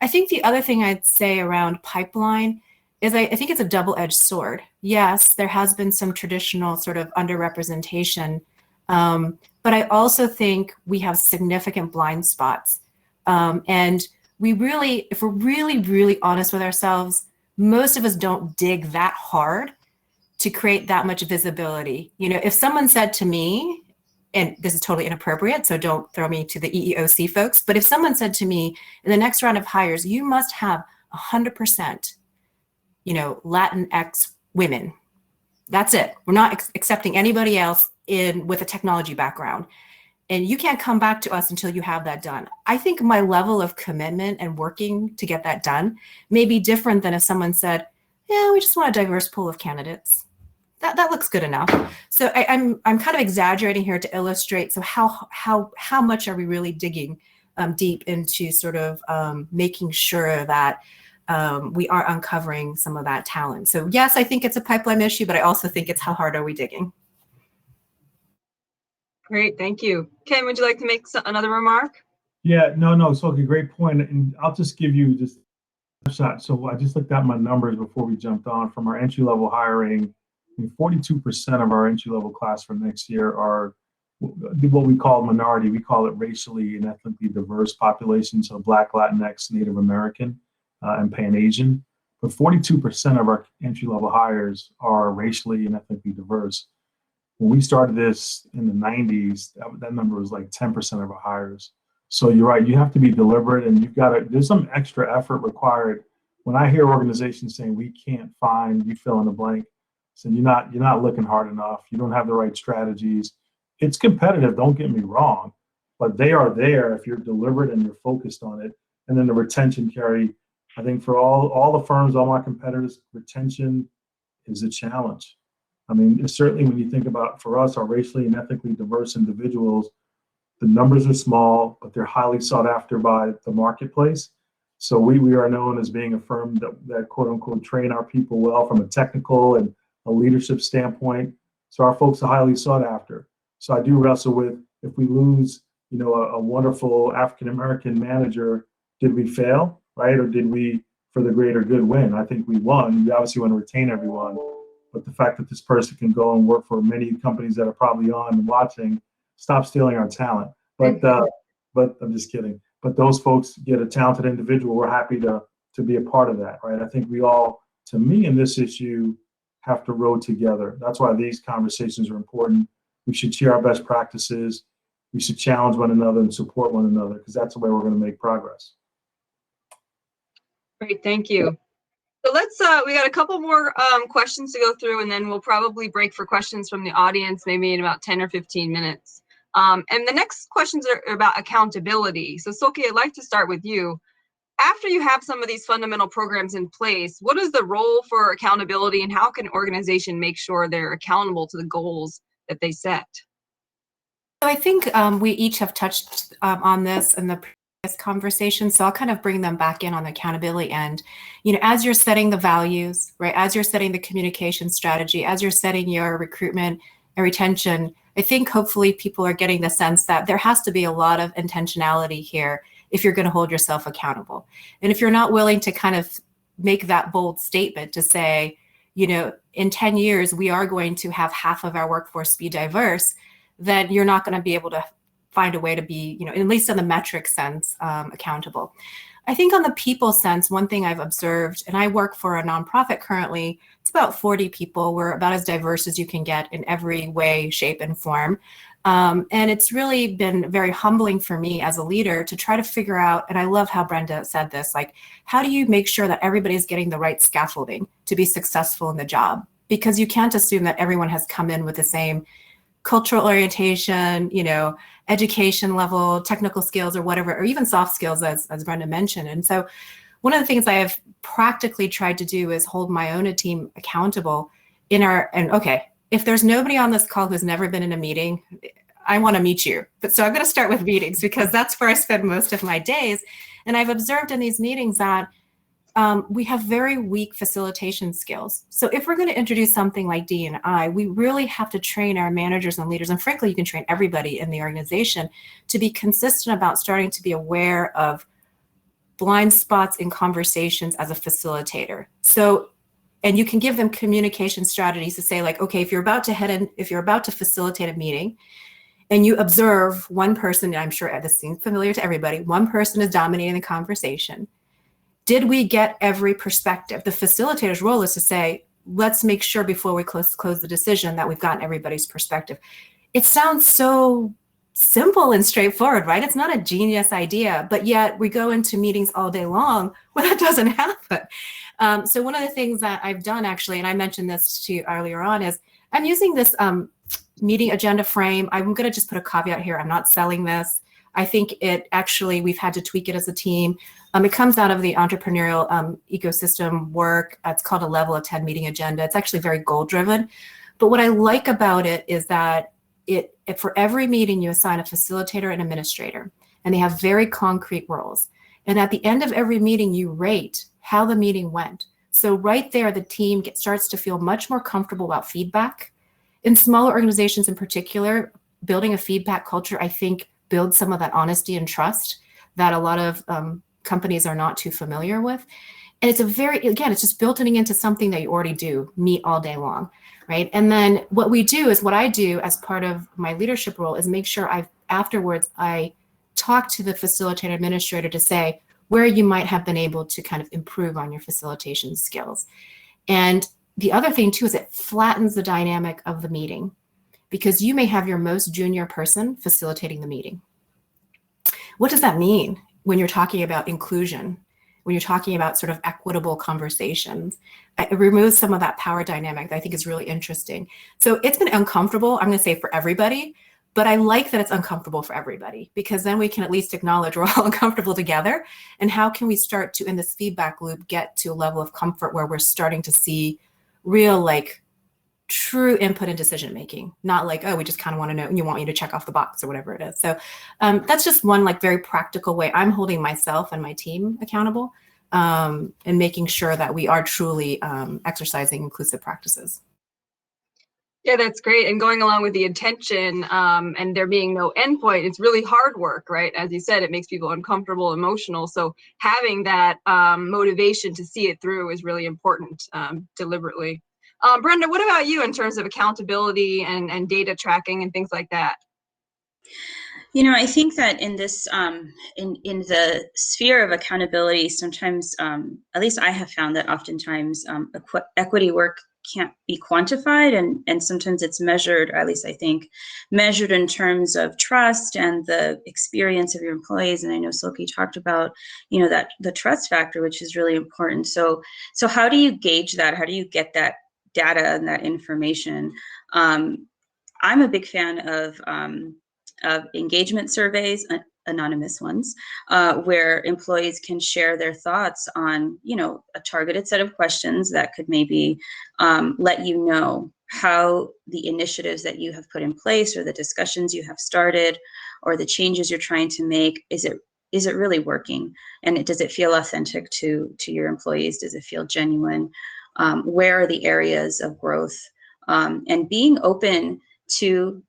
I think the other thing I'd say around pipeline is I think it's a double-edged sword. Yes, there has been some traditional sort of underrepresentation, but I also think we have significant blind spots. And we really, if we're really, really honest with ourselves, most of us don't dig that hard to create that much visibility. If someone said to me, and this is totally inappropriate, so don't throw me to the EEOC folks, but if someone said to me, in the next round of hires, you must have 100%, Latinx women. That's it. We're not accepting anybody else with a technology background. And you can't come back to us until you have that done. I think my level of commitment and working to get that done may be different than if someone said, yeah, we just want a diverse pool of candidates. That looks good enough. So I'm kind of exaggerating here to illustrate. So how much are we really digging deep into sort of making sure that we are uncovering some of that talent? So yes, I think it's a pipeline issue, but I also think it's how hard are we digging? Great, thank you. Ken, would you like to make another remark? Yeah, no, Seulky, great point. And I'll just give you just a shot. So I just looked at my numbers before we jumped on. From our entry-level hiring, 42% of our entry-level class for next year are what we call minority. We call it racially and ethnically diverse populations, so Black, Latinx, Native American, and Pan-Asian. But 42% of our entry-level hires are racially and ethnically diverse. When we started this in the 90s, that number was like 10% of our hires. So you're right, you have to be deliberate, and there's some extra effort required. When I hear organizations saying we can't find, you fill in the blank, so you're not looking hard enough, you don't have the right strategies. It's competitive, don't get me wrong, but they are there if you're deliberate and you're focused on it. And then the retention, Carrie, I think for all the firms, all my competitors, retention is a challenge. I mean, certainly when you think about, for us, our racially and ethnically diverse individuals, the numbers are small, but they're highly sought after by the marketplace. So we are known as being a firm that quote unquote train our people well from a technical and a leadership standpoint. So our folks are highly sought after. So I do wrestle with, if we lose, a wonderful African-American manager, did we fail, right? Or did we, for the greater good, win? I think we won. We obviously want to retain everyone. But the fact that this person can go and work for many companies that are probably on and watching, stop stealing our talent. But I'm just kidding. But those folks get a talented individual. We're happy to be a part of that, right? I think we all, to me, in this issue, have to row together. That's why these conversations are important. We should share our best practices. We should challenge one another and support one another, because that's the way we're going to make progress. Great, thank you. So we got a couple more questions to go through, and then we'll probably break for questions from the audience, maybe in about 10 or 15 minutes. And the next questions are about accountability. So Seulky, I'd like to start with you. After you have some of these fundamental programs in place, what is the role for accountability, and how can an organization make sure they're accountable to the goals that they set? So I think we each have touched on this in the previous conversation, so I'll kind of bring them back in on the accountability end. As you're setting the values, right, as you're setting the communication strategy, as you're setting your recruitment and retention, I think hopefully people are getting the sense that there has to be a lot of intentionality here if you're going to hold yourself accountable. And if you're not willing to kind of make that bold statement to say, in 10 years, we are going to have half of our workforce be diverse, then you're not going to be able to find a way to be, at least in the metric sense, accountable. I think on the people sense, one thing I've observed, and I work for a nonprofit currently, it's about 40 people. We're about as diverse as you can get in every way, shape, and form. And it's really been very humbling for me as a leader to try to figure out, and I love how Brenda said this, like, how do you make sure that everybody's getting the right scaffolding to be successful in the job? Because you can't assume that everyone has come in with the same cultural orientation, education level, technical skills or whatever, or even soft skills as Brenda mentioned. And so one of the things I have practically tried to do is hold my own team accountable if there's nobody on this call who's never been in a meeting, I want to meet you. So I'm going to start with meetings because that's where I spend most of my days. And I've observed in these meetings that we have very weak facilitation skills. So if we're going to introduce something like DEI, we really have to train our managers and leaders, and frankly, you can train everybody in the organization to be consistent about starting to be aware of blind spots in conversations as a facilitator. So, and you can give them communication strategies to say like, okay, if you're about to facilitate a meeting and you observe one person, and I'm sure this seems familiar to everybody, one person is dominating the conversation. Did we get every perspective? The facilitator's role is to say, let's make sure before we close the decision that we've gotten everybody's perspective. It sounds so simple and straightforward, right? It's not a genius idea, but yet we go into meetings all day long when that doesn't happen. So one of the things that I've done actually, and I mentioned this to you earlier on, is I'm using this meeting agenda frame. I'm going to just put a caveat here. I'm not selling this. I think we've had to tweak it as a team. It comes out of the entrepreneurial ecosystem work. It's called a level of 10 meeting agenda. It's actually very goal driven. But what I like about it is that for every meeting you assign a facilitator and administrator, and they have very concrete roles. And at the end of every meeting, you rate how the meeting went. So right there, the team starts to feel much more comfortable about feedback. In smaller organizations in particular, building a feedback culture, I think, builds some of that honesty and trust that a lot of companies are not too familiar with. And it's just building into something that you already do, meet all day long, right? And then what I do as part of my leadership role is make sure afterwards I talk to the facilitator administrator to say where you might have been able to kind of improve on your facilitation skills. And the other thing too is it flattens the dynamic of the meeting, because you may have your most junior person facilitating the meeting. What does that mean when you're talking about inclusion, when you're talking about sort of equitable conversations? It removes some of that power dynamic that I think is really interesting. So it's been uncomfortable, I'm going to say, for everybody, but I like that it's uncomfortable for everybody, because then we can at least acknowledge we're all uncomfortable together. And how can we start to, in this feedback loop, get to a level of comfort where we're starting to see real, true input in decision making, not like, oh, we just kind of want to know and you want you to check off the box or whatever it is. So that's just one very practical way I'm holding myself and my team accountable, and making sure that we are truly exercising inclusive practices. Yeah, that's great. And going along with the intention and there being no endpoint, it's really hard work, right? As you said, it makes people uncomfortable, emotional. So having that motivation to see it through is really important deliberately. Brenda, what about you in terms of accountability and data tracking and things like that? I think that in this, in the sphere of accountability, sometimes, at least I have found that oftentimes equity work can't be quantified, and sometimes it's measured, or at least I think, measured in terms of trust and the experience of your employees. And I know Seulky talked about, that the trust factor, which is really important. So how do you gauge that? How do you get that data and that information? I'm a big fan of engagement surveys, anonymous ones, where employees can share their thoughts on, a targeted set of questions that could maybe let you know how the initiatives that you have put in place, or the discussions you have started, or the changes you're trying to make, is it really working? And does it feel authentic to your employees? Does it feel genuine? Where are the areas of growth? And being open to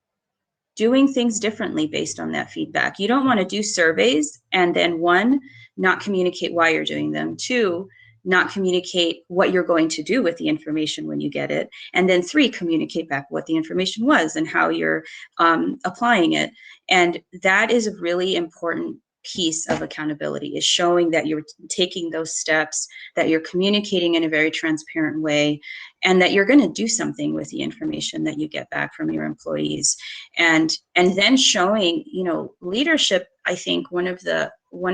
doing things differently based on that feedback. You don't want to do surveys and then, one, not communicate why you're doing them, two, not communicate what you're going to do with the information when you get it, and then three, communicate back what the information was and how you're applying it. And that is a really important piece of accountability, is showing that you're taking those steps, that you're communicating in a very transparent way, and that you're going to do something with the information that you get back from your employees. And then showing, leadership. I think one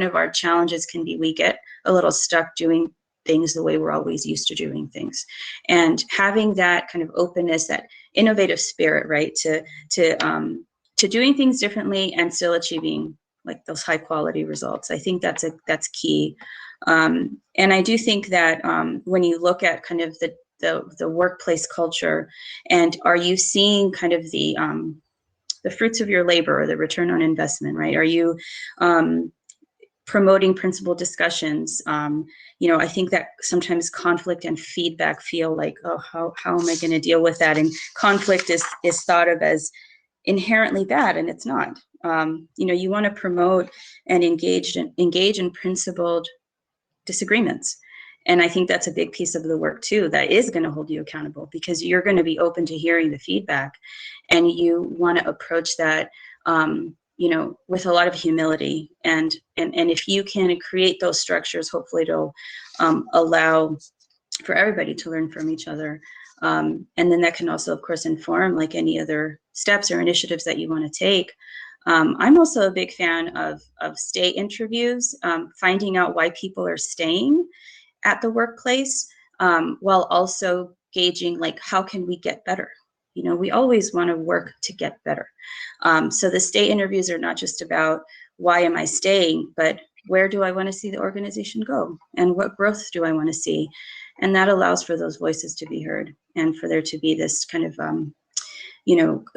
of our challenges can be we get a little stuck doing things the way we're always used to doing things. And having that kind of openness, that innovative spirit, right, to doing things differently and still achieving like those high quality results. I think that's key. And I do think that when you look at kind of the workplace culture, and are you seeing kind of the fruits of your labor, or the return on investment, right? Are you promoting principled discussions? I think that sometimes conflict and feedback feel like, oh, how am I going to deal with that? And conflict is thought of as inherently bad, and it's not. You want to promote and engage in principled disagreements. And I think that's a big piece of the work too, that is going to hold you accountable, because you're going to be open to hearing the feedback, and you want to approach that, with a lot of humility. And if you can create those structures, hopefully it'll allow for everybody to learn from each other. And then that can also, of course, inform like any other steps or initiatives that you want to take. I'm also a big fan of stay interviews, finding out why people are staying at the workplace, while also gauging like, how can we get better? We always want to work to get better. So the stay interviews are not just about why am I staying, but where do I want to see the organization go, and what growth do I want to see? And that allows for those voices to be heard, and for there to be this kind of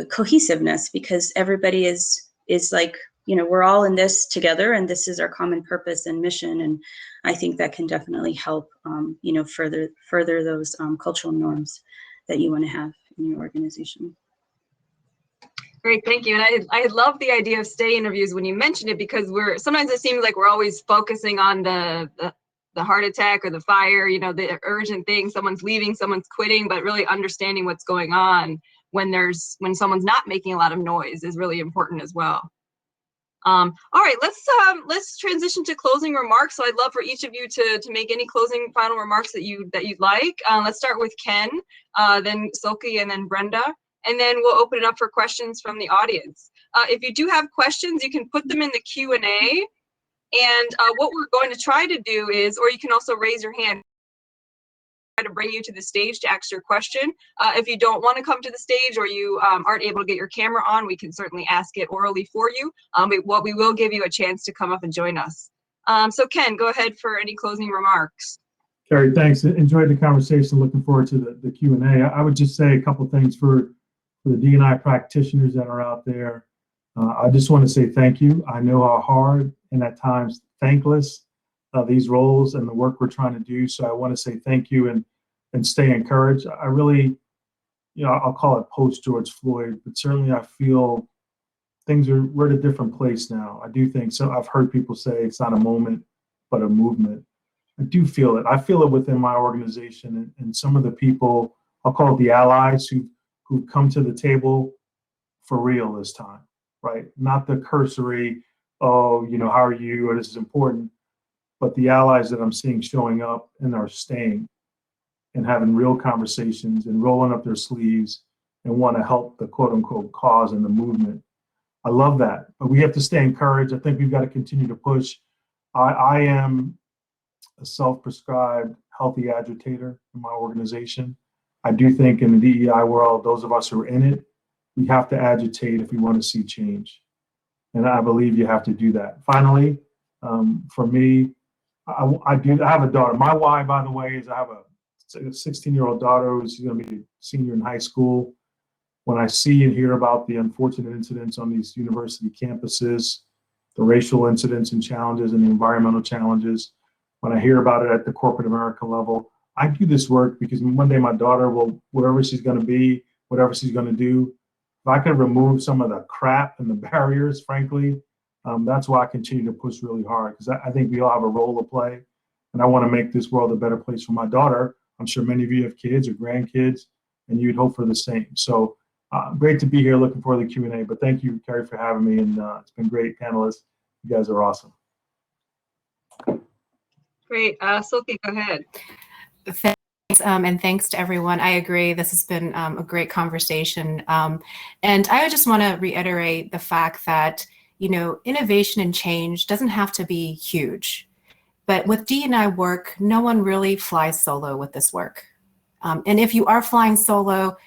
cohesiveness, because everybody is like, we're all in this together, and this is our common purpose and mission. And I think that can definitely help, further those cultural norms that you want to have in your organization. Great, thank you. And I love the idea of stay interviews when you mentioned it, because sometimes it seems like we're always focusing on the heart attack or the fire, the urgent thing, someone's leaving, someone's quitting, but really understanding what's going on when someone's not making a lot of noise is really important as well. All right, let's transition to closing remarks. So I'd love for each of you to make any closing final remarks that you'd like. Let's start with Ken, then Seulky, and then Brenda, and then we'll open it up for questions from the audience. If you do have questions, you can put them in the Q&A, and what we're going to try to do is, or you can also raise your hand, to bring you to the stage to ask your question. If you don't want to come to the stage, or you aren't able to get your camera on, we can certainly ask it orally for you. We will give you a chance to come up and join us. So Ken, go ahead for any closing remarks. Carrie, thanks. Enjoyed the conversation. Looking forward to the Q&A. I would just say a couple things for the D&I practitioners that are out there. I just want to say thank you. I know how hard and at times thankless these roles and the work we're trying to do. So I want to say thank you and stay encouraged. I really, I'll call it post George Floyd, but certainly I feel we're at a different place now. I do think so. I've heard people say it's not a moment, but a movement. I do feel it. I feel it within my organization, and some of the people, I'll call it the allies who've come to the table for real this time, right? Not the cursory, oh, how are you, or this is important, but the allies that I'm seeing showing up and are staying and having real conversations and rolling up their sleeves and want to help the quote unquote cause and the movement. I love that, but we have to stay encouraged. I think we've got to continue to push. I am a self-prescribed healthy agitator in my organization. I do think in the DEI world, those of us who are in it, we have to agitate if we want to see change. And I believe you have to do that. Finally, for me, I have a daughter. My why, by the way, is I have a 16-year-old daughter who's going to be a senior in high school. When I see and hear about the unfortunate incidents on these university campuses, the racial incidents and challenges and the environmental challenges, when I hear about it at the corporate America level, I do this work because one day my daughter will, whatever she's going to be, whatever she's going to do, if I can remove some of the crap and the barriers, frankly, that's why I continue to push really hard, because I think we all have a role to play, and I want to make this world a better place for my daughter. I'm sure many of you have kids or grandkids, and you'd hope for the same. So great to be here. Looking forward to the Q&A, but thank you, Carrie, for having me, and it's been great, panelists. You guys are awesome. Great. Seulky, go ahead. Thanks, and thanks to everyone. I agree. This has been a great conversation. And I just want to reiterate the fact that, innovation and change doesn't have to be huge. But with D&I work, no one really flies solo with this work. And if you are flying solo,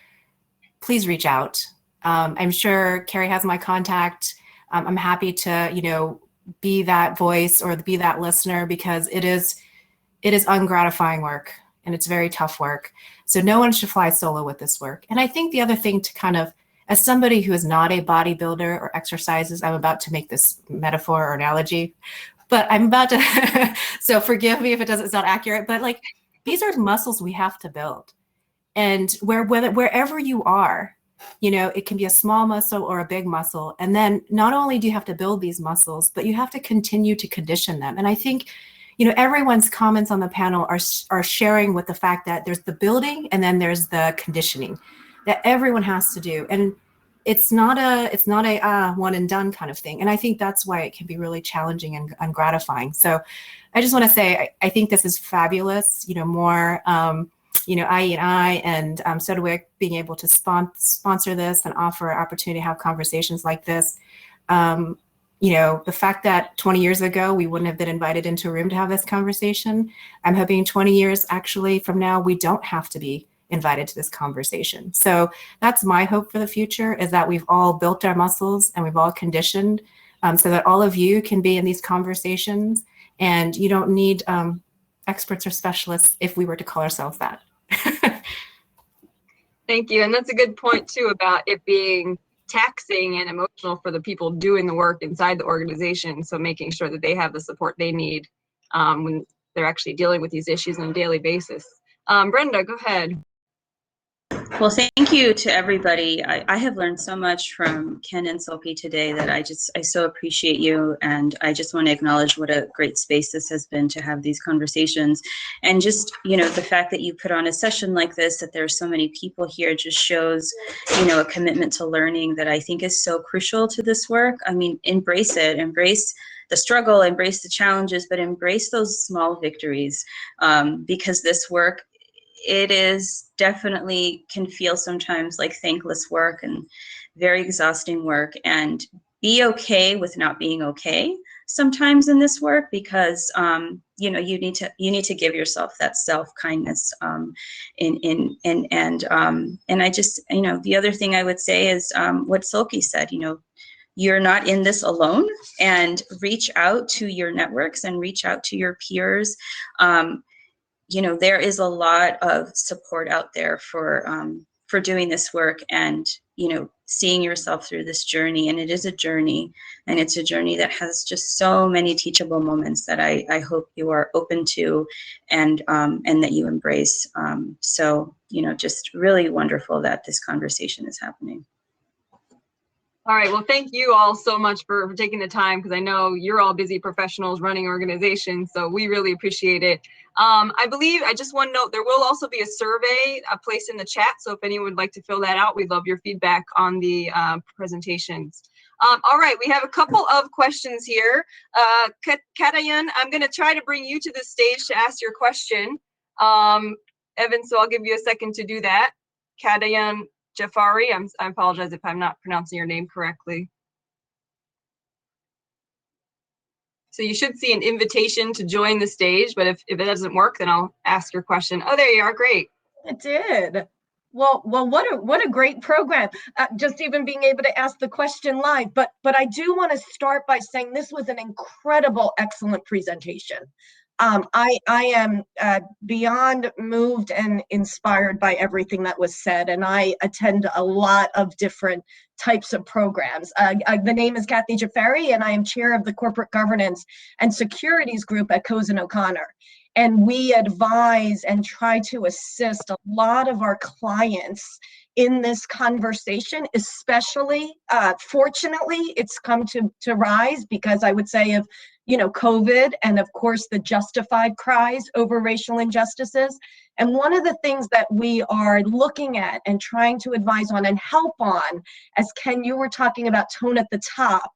please reach out. I'm sure Carrie has my contact. I'm happy to, be that voice or be that listener, because it is ungratifying work and it's very tough work. So no one should fly solo with this work. And I think the other thing to kind of, as somebody who is not a bodybuilder or exercises, I'm about to make this metaphor or analogy, but I'm about to, so forgive me if it doesn't sound accurate, but like, these are muscles we have to build. And wherever you are, it can be a small muscle or a big muscle. And then not only do you have to build these muscles, but you have to continue to condition them. And I think, everyone's comments on the panel are sharing with the fact that there's the building and then there's the conditioning that everyone has to do. And it's not a one and done kind of thing. And I think that's why it can be really challenging and ungratifying. So I just want to say, I think this is fabulous, more, IE&I and Sedgwick being able to sponsor this and offer an opportunity to have conversations like this. The fact that 20 years ago, we wouldn't have been invited into a room to have this conversation. I'm hoping 20 years actually from now, we don't have to be invited to this conversation. So that's my hope for the future, is that we've all built our muscles and we've all conditioned so that all of you can be in these conversations, and you don't need experts or specialists if we were to call ourselves that. Thank you. And that's a good point too, about it being taxing and emotional for the people doing the work inside the organization. So making sure that they have the support they need when they're actually dealing with these issues on a daily basis. Brenda, go ahead. Well, thank you to everybody. I have learned so much from Ken and Seulky today that I so appreciate you. And I just want to acknowledge what a great space this has been to have these conversations. And just, the fact that you put on a session like this, that there are so many people here, just shows, a commitment to learning that I think is so crucial to this work. I mean, embrace it, embrace the struggle, embrace the challenges, but embrace those small victories, because this work, it is definitely can feel sometimes like thankless work and very exhausting work, and be okay with not being okay sometimes in this work, because you need to give yourself that self-kindness and I just, the other thing I would say is what Seulky said, you're not in this alone, and reach out to your networks and reach out to your peers. There is a lot of support out there for doing this work, and, seeing yourself through this journey. And it is a journey, and it's a journey that has just so many teachable moments that I hope you are open to and that you embrace. So, just really wonderful that this conversation is happening. All right, well, thank you all so much for taking the time, because I know you're all busy professionals running organizations, so we really appreciate it. I just want to note, there will also be a survey placed in the chat, so if anyone would like to fill that out, we'd love your feedback on the presentations. All right, we have a couple of questions here. Katayan, I'm going to try to bring you to the stage to ask your question. Evan, so I'll give you a second to do that. Katayan Jafari, I apologize if I'm not pronouncing your name correctly. So you should see an invitation to join the stage, but if it doesn't work, then I'll ask your question. Oh, there you are, great. It did. Well, what a great program. Just even being able to ask the question live, but I do want to start by saying this was an incredible, excellent presentation. I am beyond moved and inspired by everything that was said, and I attend a lot of different types of programs. The name is Kathy Jafari, and I am chair of the Corporate Governance and Securities Group at Cozen O'Connor. And we advise and try to assist a lot of our clients in this conversation, especially, fortunately, it's come to rise because I would say of COVID, and of course the justified cries over racial injustices. And one of the things that we are looking at and trying to advise on and help on, as Ken, you were talking about tone at the top,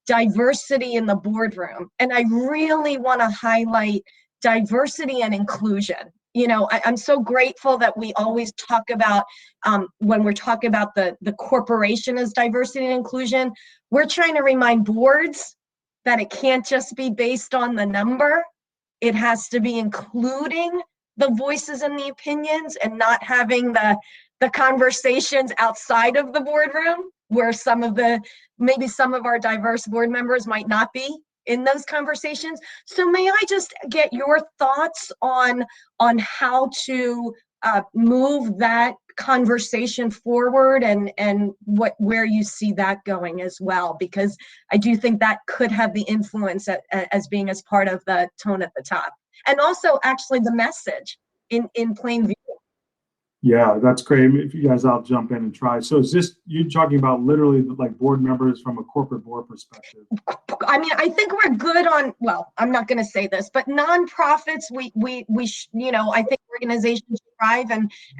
diversity in the boardroom. And I really want to highlight diversity and inclusion. I'm so grateful that we always talk about, when we're talking about the corporation as diversity and inclusion, we're trying to remind boards that it can't just be based on the number. it has to be including the voices and the opinions and not having the conversations outside of the boardroom where maybe some of our diverse board members might not be in those conversations. So may I just get your thoughts on how to move that conversation forward and where you see that going as well, because I do think that could have the influence as being as part of the tone at the top, and also actually the message in plain view. Yeah, that's great. If you guys, I'll jump in and try. So is this, you're talking about literally like board members from a corporate board perspective? I mean, I think we're good on, well, I'm not going to say this, but nonprofits, I think organizations thrive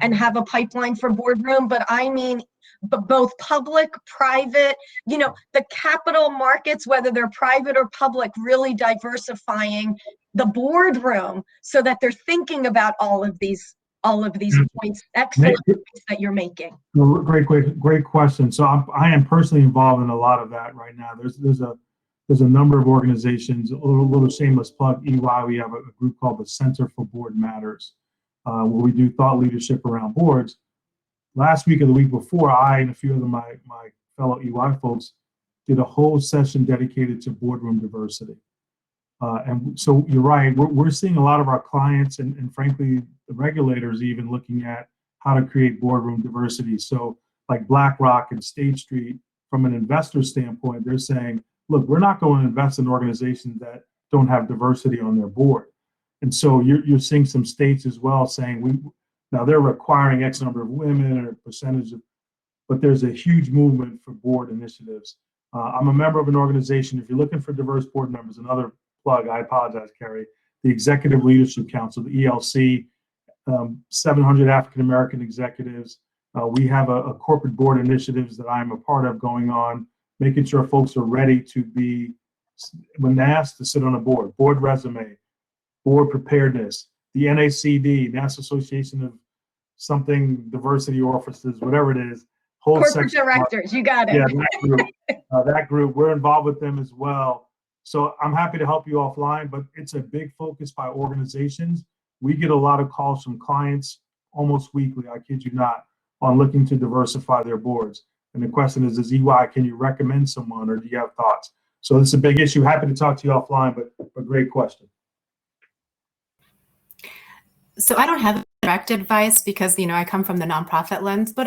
and have a pipeline for boardroom, but I mean, both public, private, the capital markets, whether they're private or public, really diversifying the boardroom so that they're thinking about all of these points, excellent points that you're making. Great question. So I am personally involved in a lot of that right now. There's a number of organizations, a little shameless plug, EY, we have a group called the Center for Board Matters, where we do thought leadership around boards. Last week or the week before, I and a few of my fellow EY folks did a whole session dedicated to boardroom diversity. And so you're right, we're seeing a lot of our clients and frankly, the regulators even looking at how to create boardroom diversity. So like BlackRock and State Street, from an investor standpoint, they're saying, look, we're not going to invest in organizations that don't have diversity on their board. And so you're seeing some states as well saying, now they're requiring X number of women or percentage of, but there's a huge movement for board initiatives. I'm a member of an organization, if you're looking for diverse board members, another plug, I apologize, Carrie, the Executive Leadership Council, the ELC, 700 African-American executives. We have a corporate board initiatives that I'm a part of going on, making sure folks are ready to be, when asked to sit on a board resume, board preparedness, the NACD, National Association of something diversity officers, whatever it is. Corporate directors, you got it. Yeah, that group, we're involved with them as well. So I'm happy to help you offline, but it's a big focus by organizations. We get a lot of calls from clients almost weekly, I kid you not, on looking to diversify their boards. And the question is EY, can you recommend someone or do you have thoughts? So it's a big issue. Happy to talk to you offline, but great question. So I don't have direct advice because, I come from the nonprofit lens, but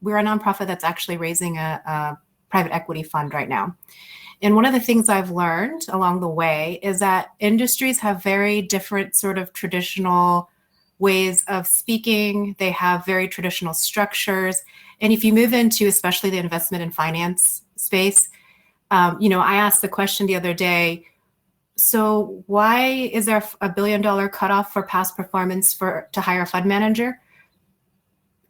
we're a nonprofit that's actually raising a private equity fund right now. And one of the things I've learned along the way is that industries have very different sort of traditional ways of speaking. They have very traditional structures. And if you move into especially the investment and finance space, I asked the question the other day, so why is there a $1 billion cutoff for past performance to hire a fund manager?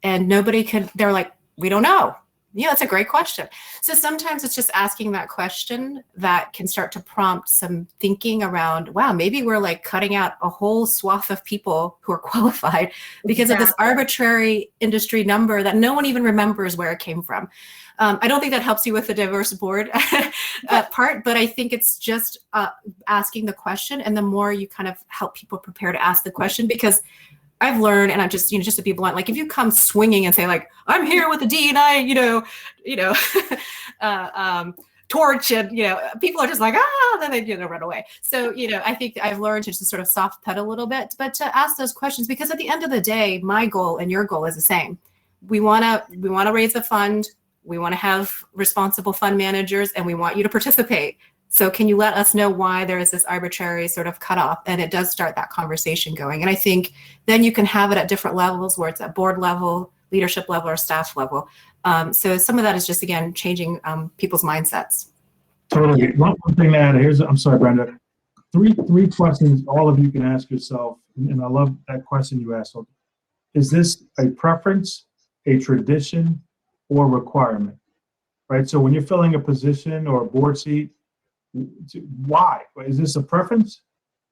And they're like, we don't know. Yeah, that's a great question. So sometimes it's just asking that question that can start to prompt some thinking around, wow, maybe we're like cutting out a whole swath of people who are qualified because of this arbitrary industry number that no one even remembers where it came from. I don't think that helps you with the diverse board part, but I think it's just asking the question, and the more you kind of help people prepare to ask the question, because I've learned, and I'm just, just to be blunt, like if you come swinging and say like, I'm here with the DEI, torch, and people are just like, then they run away. So I think I've learned to just sort of soft pedal a little bit, but to ask those questions, because at the end of the day, my goal and your goal is the same. We want to raise a fund. We want to have responsible fund managers, and we want you to participate. So can you let us know why there is this arbitrary sort of cutoff? And it does start that conversation going. And I think then you can have it at different levels, where it's at board level, leadership level, or staff level. So some of that is just, again, changing people's mindsets. Totally. One thing to add, I'm sorry, Brenda. Three questions all of you can ask yourself, and I love that question you asked. Is this a preference, a tradition, or requirement? Right? So when you're filling a position or a board seat, why? Is this a preference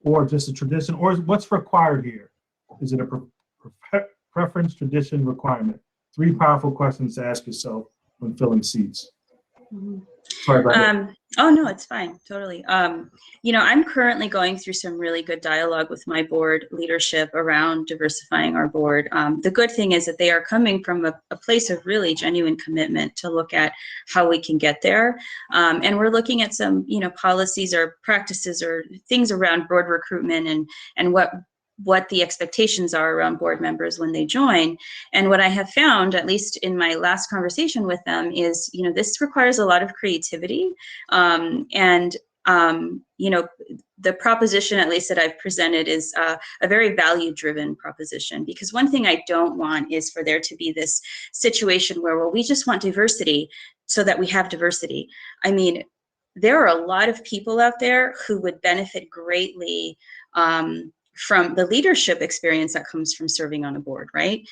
or just a tradition, or what's required here? Is it a preference, tradition, requirement? Three powerful questions to ask yourself when filling seats. Sorry about that. Oh, no, it's fine. Totally. I'm currently going through some really good dialogue with my board leadership around diversifying our board. The good thing is that they are coming from a place of really genuine commitment to look at how we can get there. And we're looking at some, policies or practices or things around board recruitment and what the expectations are around board members when they join. And what I have found, at least in my last conversation with them, is, this requires a lot of creativity. The proposition, at least that I've presented, is a very value-driven proposition, because one thing I don't want is for there to be this situation where, well, we just want diversity so that we have diversity. I mean, there are a lot of people out there who would benefit greatly from the leadership experience that comes from serving on a board, right?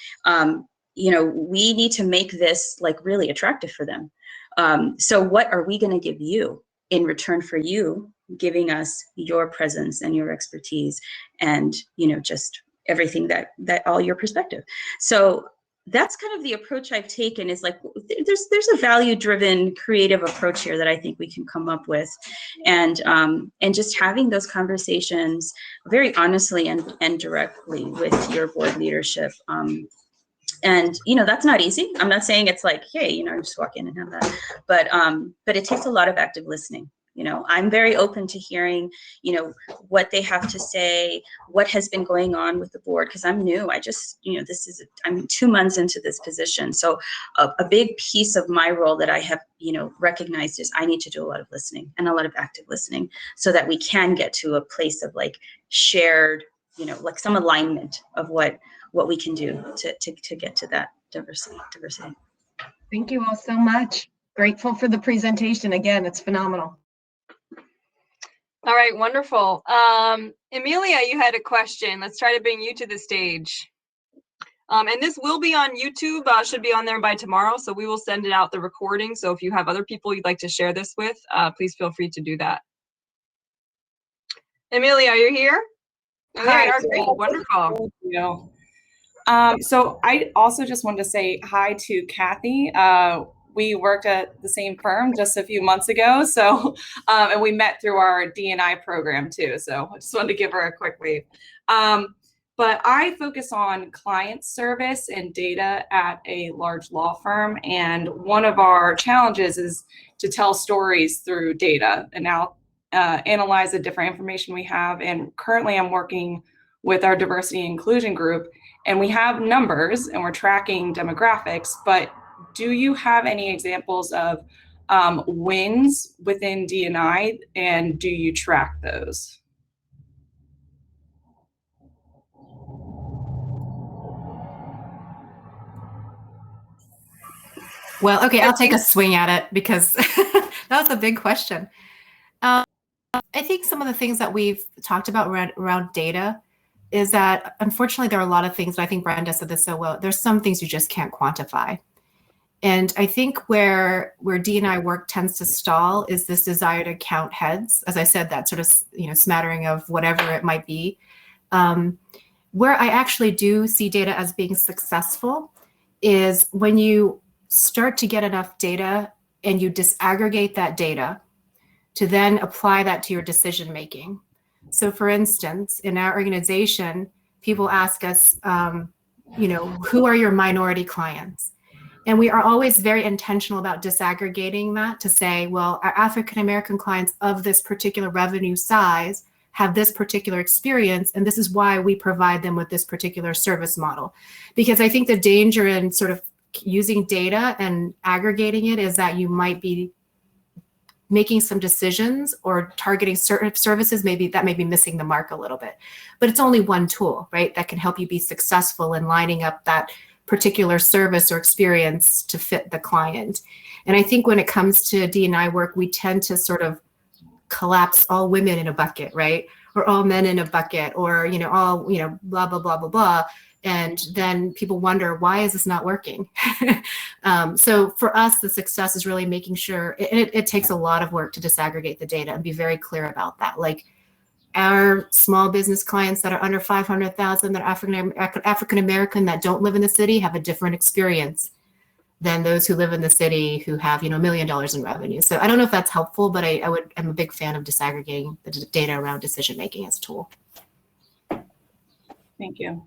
We need to make this like really attractive for them. So what are we going to give you in return for you giving us your presence and your expertise and, just everything that all your perspective. So that's kind of the approach I've taken, is like, there's a value-driven creative approach here that I think we can come up with, and just having those conversations very honestly and directly with your board leadership. And that's not easy. I'm not saying it's like, hey, just walk in and have that, but it takes a lot of active listening. I'm very open to hearing, what they have to say, what has been going on with the board, because I'm new. I just, I'm 2 months into this position. So a big piece of my role that I have, recognized is I need to do a lot of listening and a lot of active listening so that we can get to a place of like shared, like some alignment of what we can do to get to that diversity. Thank you all so much. Grateful for the presentation. Again, it's phenomenal. All right, wonderful. Emilia, you had a question. Let's try to bring you to the stage. And this will be on YouTube, should be on there by tomorrow, so we will send it out, the recording. So if you have other people you'd like to share this with, please feel free to do that. Emilia, are you here? Hi. Great, wonderful. Thank you. So I also just wanted to say hi to Kathy. We worked at the same firm just a few months ago, so and we met through our D&I program too. So I just wanted to give her a quick wave. But I focus on client service and data at a large law firm, and one of our challenges is to tell stories through data and now analyze the different information we have. And currently, I'm working with our diversity and inclusion group, and we have numbers and we're tracking demographics, but do you have any examples of wins within D&I, and do you track those? Well, okay, I'll take a swing at it because that was a big question. I think some of the things that we've talked about around data is that, unfortunately, there are a lot of things, and I think Brenda said this so well, there's some things you just can't quantify. And I think where D&I work tends to stall is this desire to count heads. As I said, that sort of smattering of whatever it might be. Where I actually do see data as being successful is when you start to get enough data and you disaggregate that data to then apply that to your decision making. So for instance, in our organization, people ask us, who are your minority clients? And we are always very intentional about disaggregating that to say, well, our African-American clients of this particular revenue size have this particular experience, and this is why we provide them with this particular service model. Because I think the danger in sort of using data and aggregating it is that you might be making some decisions or targeting certain services, maybe that may be missing the mark a little bit. But it's only one tool, right, that can help you be successful in lining up that particular service or experience to fit the client. And I think when it comes to D&I work, we tend to sort of collapse all women in a bucket, right? Or all men in a bucket, or, all, blah, blah, blah, blah, blah. And then people wonder, why is this not working? So for us, the success is really making sure, it takes a lot of work to disaggregate the data and be very clear about that. Like, our small business clients that are under 500,000, that are African-American, that don't live in the city, have a different experience than those who live in the city who have, $1 million in revenue. So I don't know if that's helpful, but I'm a big fan of disaggregating the data around decision-making as a tool. Thank you.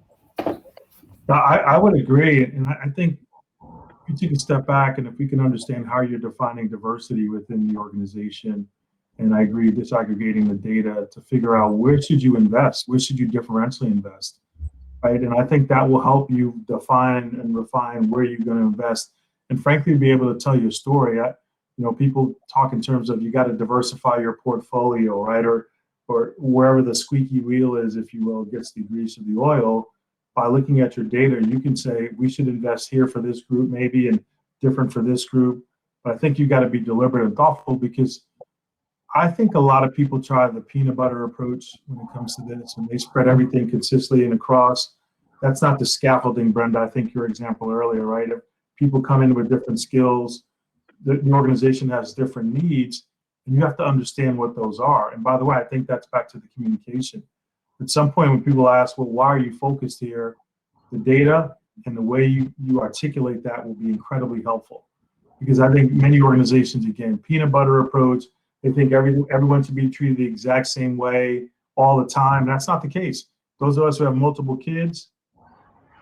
I would agree. And I think if you take a step back and if we can understand how you're defining diversity within the organization, and I agree disaggregating the data to figure out where should you invest, where should you differentially invest, right? And I think that will help you define and refine where you're going to invest, and frankly, be able to tell your story. People talk in terms of you got to diversify your portfolio, right? Or wherever the squeaky wheel is, if you will, gets the grease of the oil. By looking at your data, you can say we should invest here for this group, maybe, and different for this group. But I think you got to be deliberate and thoughtful, because I think a lot of people try the peanut butter approach when it comes to this, and they spread everything consistently and across. That's not the scaffolding, Brenda. I think your example earlier, right? If people come in with different skills, the organization has different needs, and you have to understand what those are. And by the way, I think that's back to the communication. At some point when people ask, well, why are you focused here? The data and the way you articulate that will be incredibly helpful. Because I think many organizations, again, peanut butter approach, they think everyone should be treated the exact same way all the time. That's not the case. Those of us who have multiple kids,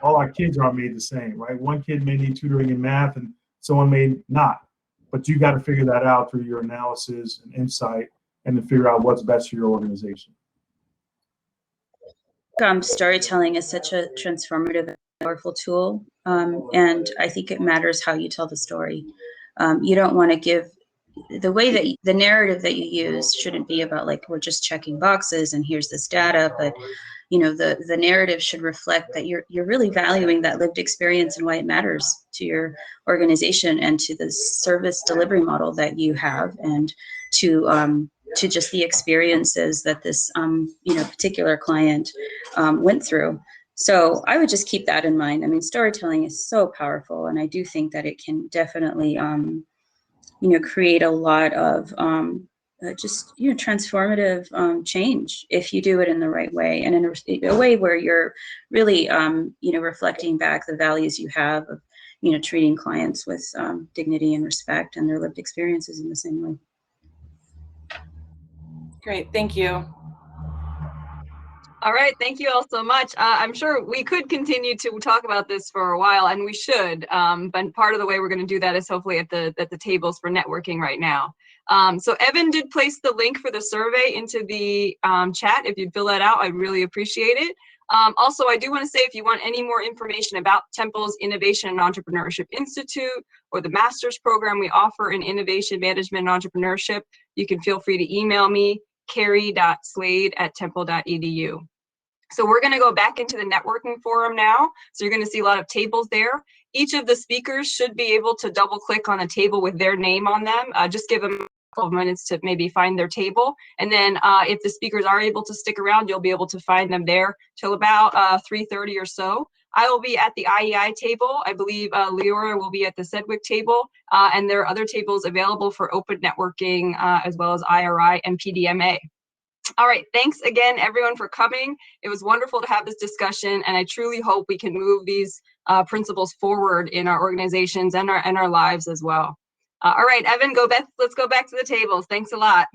all our kids aren't made the same, right? One kid may need tutoring in math and someone may not. But you got to figure that out through your analysis and insight, and to figure out what's best for your organization. Storytelling is such a transformative, powerful tool, and I think it matters how you tell the story. You don't want to give the narrative that you use shouldn't be about like we're just checking boxes and here's this data, but the narrative should reflect that you're really valuing that lived experience and why it matters to your organization and to the service delivery model that you have, and to just the experiences that this particular client went through. So I would just keep that in mind. I mean, storytelling is so powerful, and I do think that it can definitely create a lot of transformative change if you do it in the right way, and in a way where you're really reflecting back the values you have of treating clients with dignity and respect and their lived experiences in the same way. Great, thank you. All right, thank you all so much. I'm sure we could continue to talk about this for a while, and we should, but part of the way we're going to do that is hopefully at the tables for networking right now. So Evan did place the link for the survey into the chat. If you'd fill that out, I'd really appreciate it. Also, I do want to say, if you want any more information about Temple's Innovation and Entrepreneurship Institute or the master's program we offer in Innovation Management and Entrepreneurship, you can feel free to email me, carrie.slade@temple.edu. So we're going to go back into the networking forum now. So you're going to see a lot of tables there. Each of the speakers should be able to double click on a table with their name on them. Just give them a couple of minutes to maybe find their table. And then if the speakers are able to stick around, you'll be able to find them there till about 3:30 or so. I will be at the IEI table. I believe Leora will be at the Sedgwick table. And there are other tables available for open networking as well as IRI and PDMA. All right, thanks again, everyone, for coming. It was wonderful to have this discussion, and I truly hope we can move these principles forward in our organizations and our lives as well. All right, Evan, let's go back to the tables. Thanks a lot.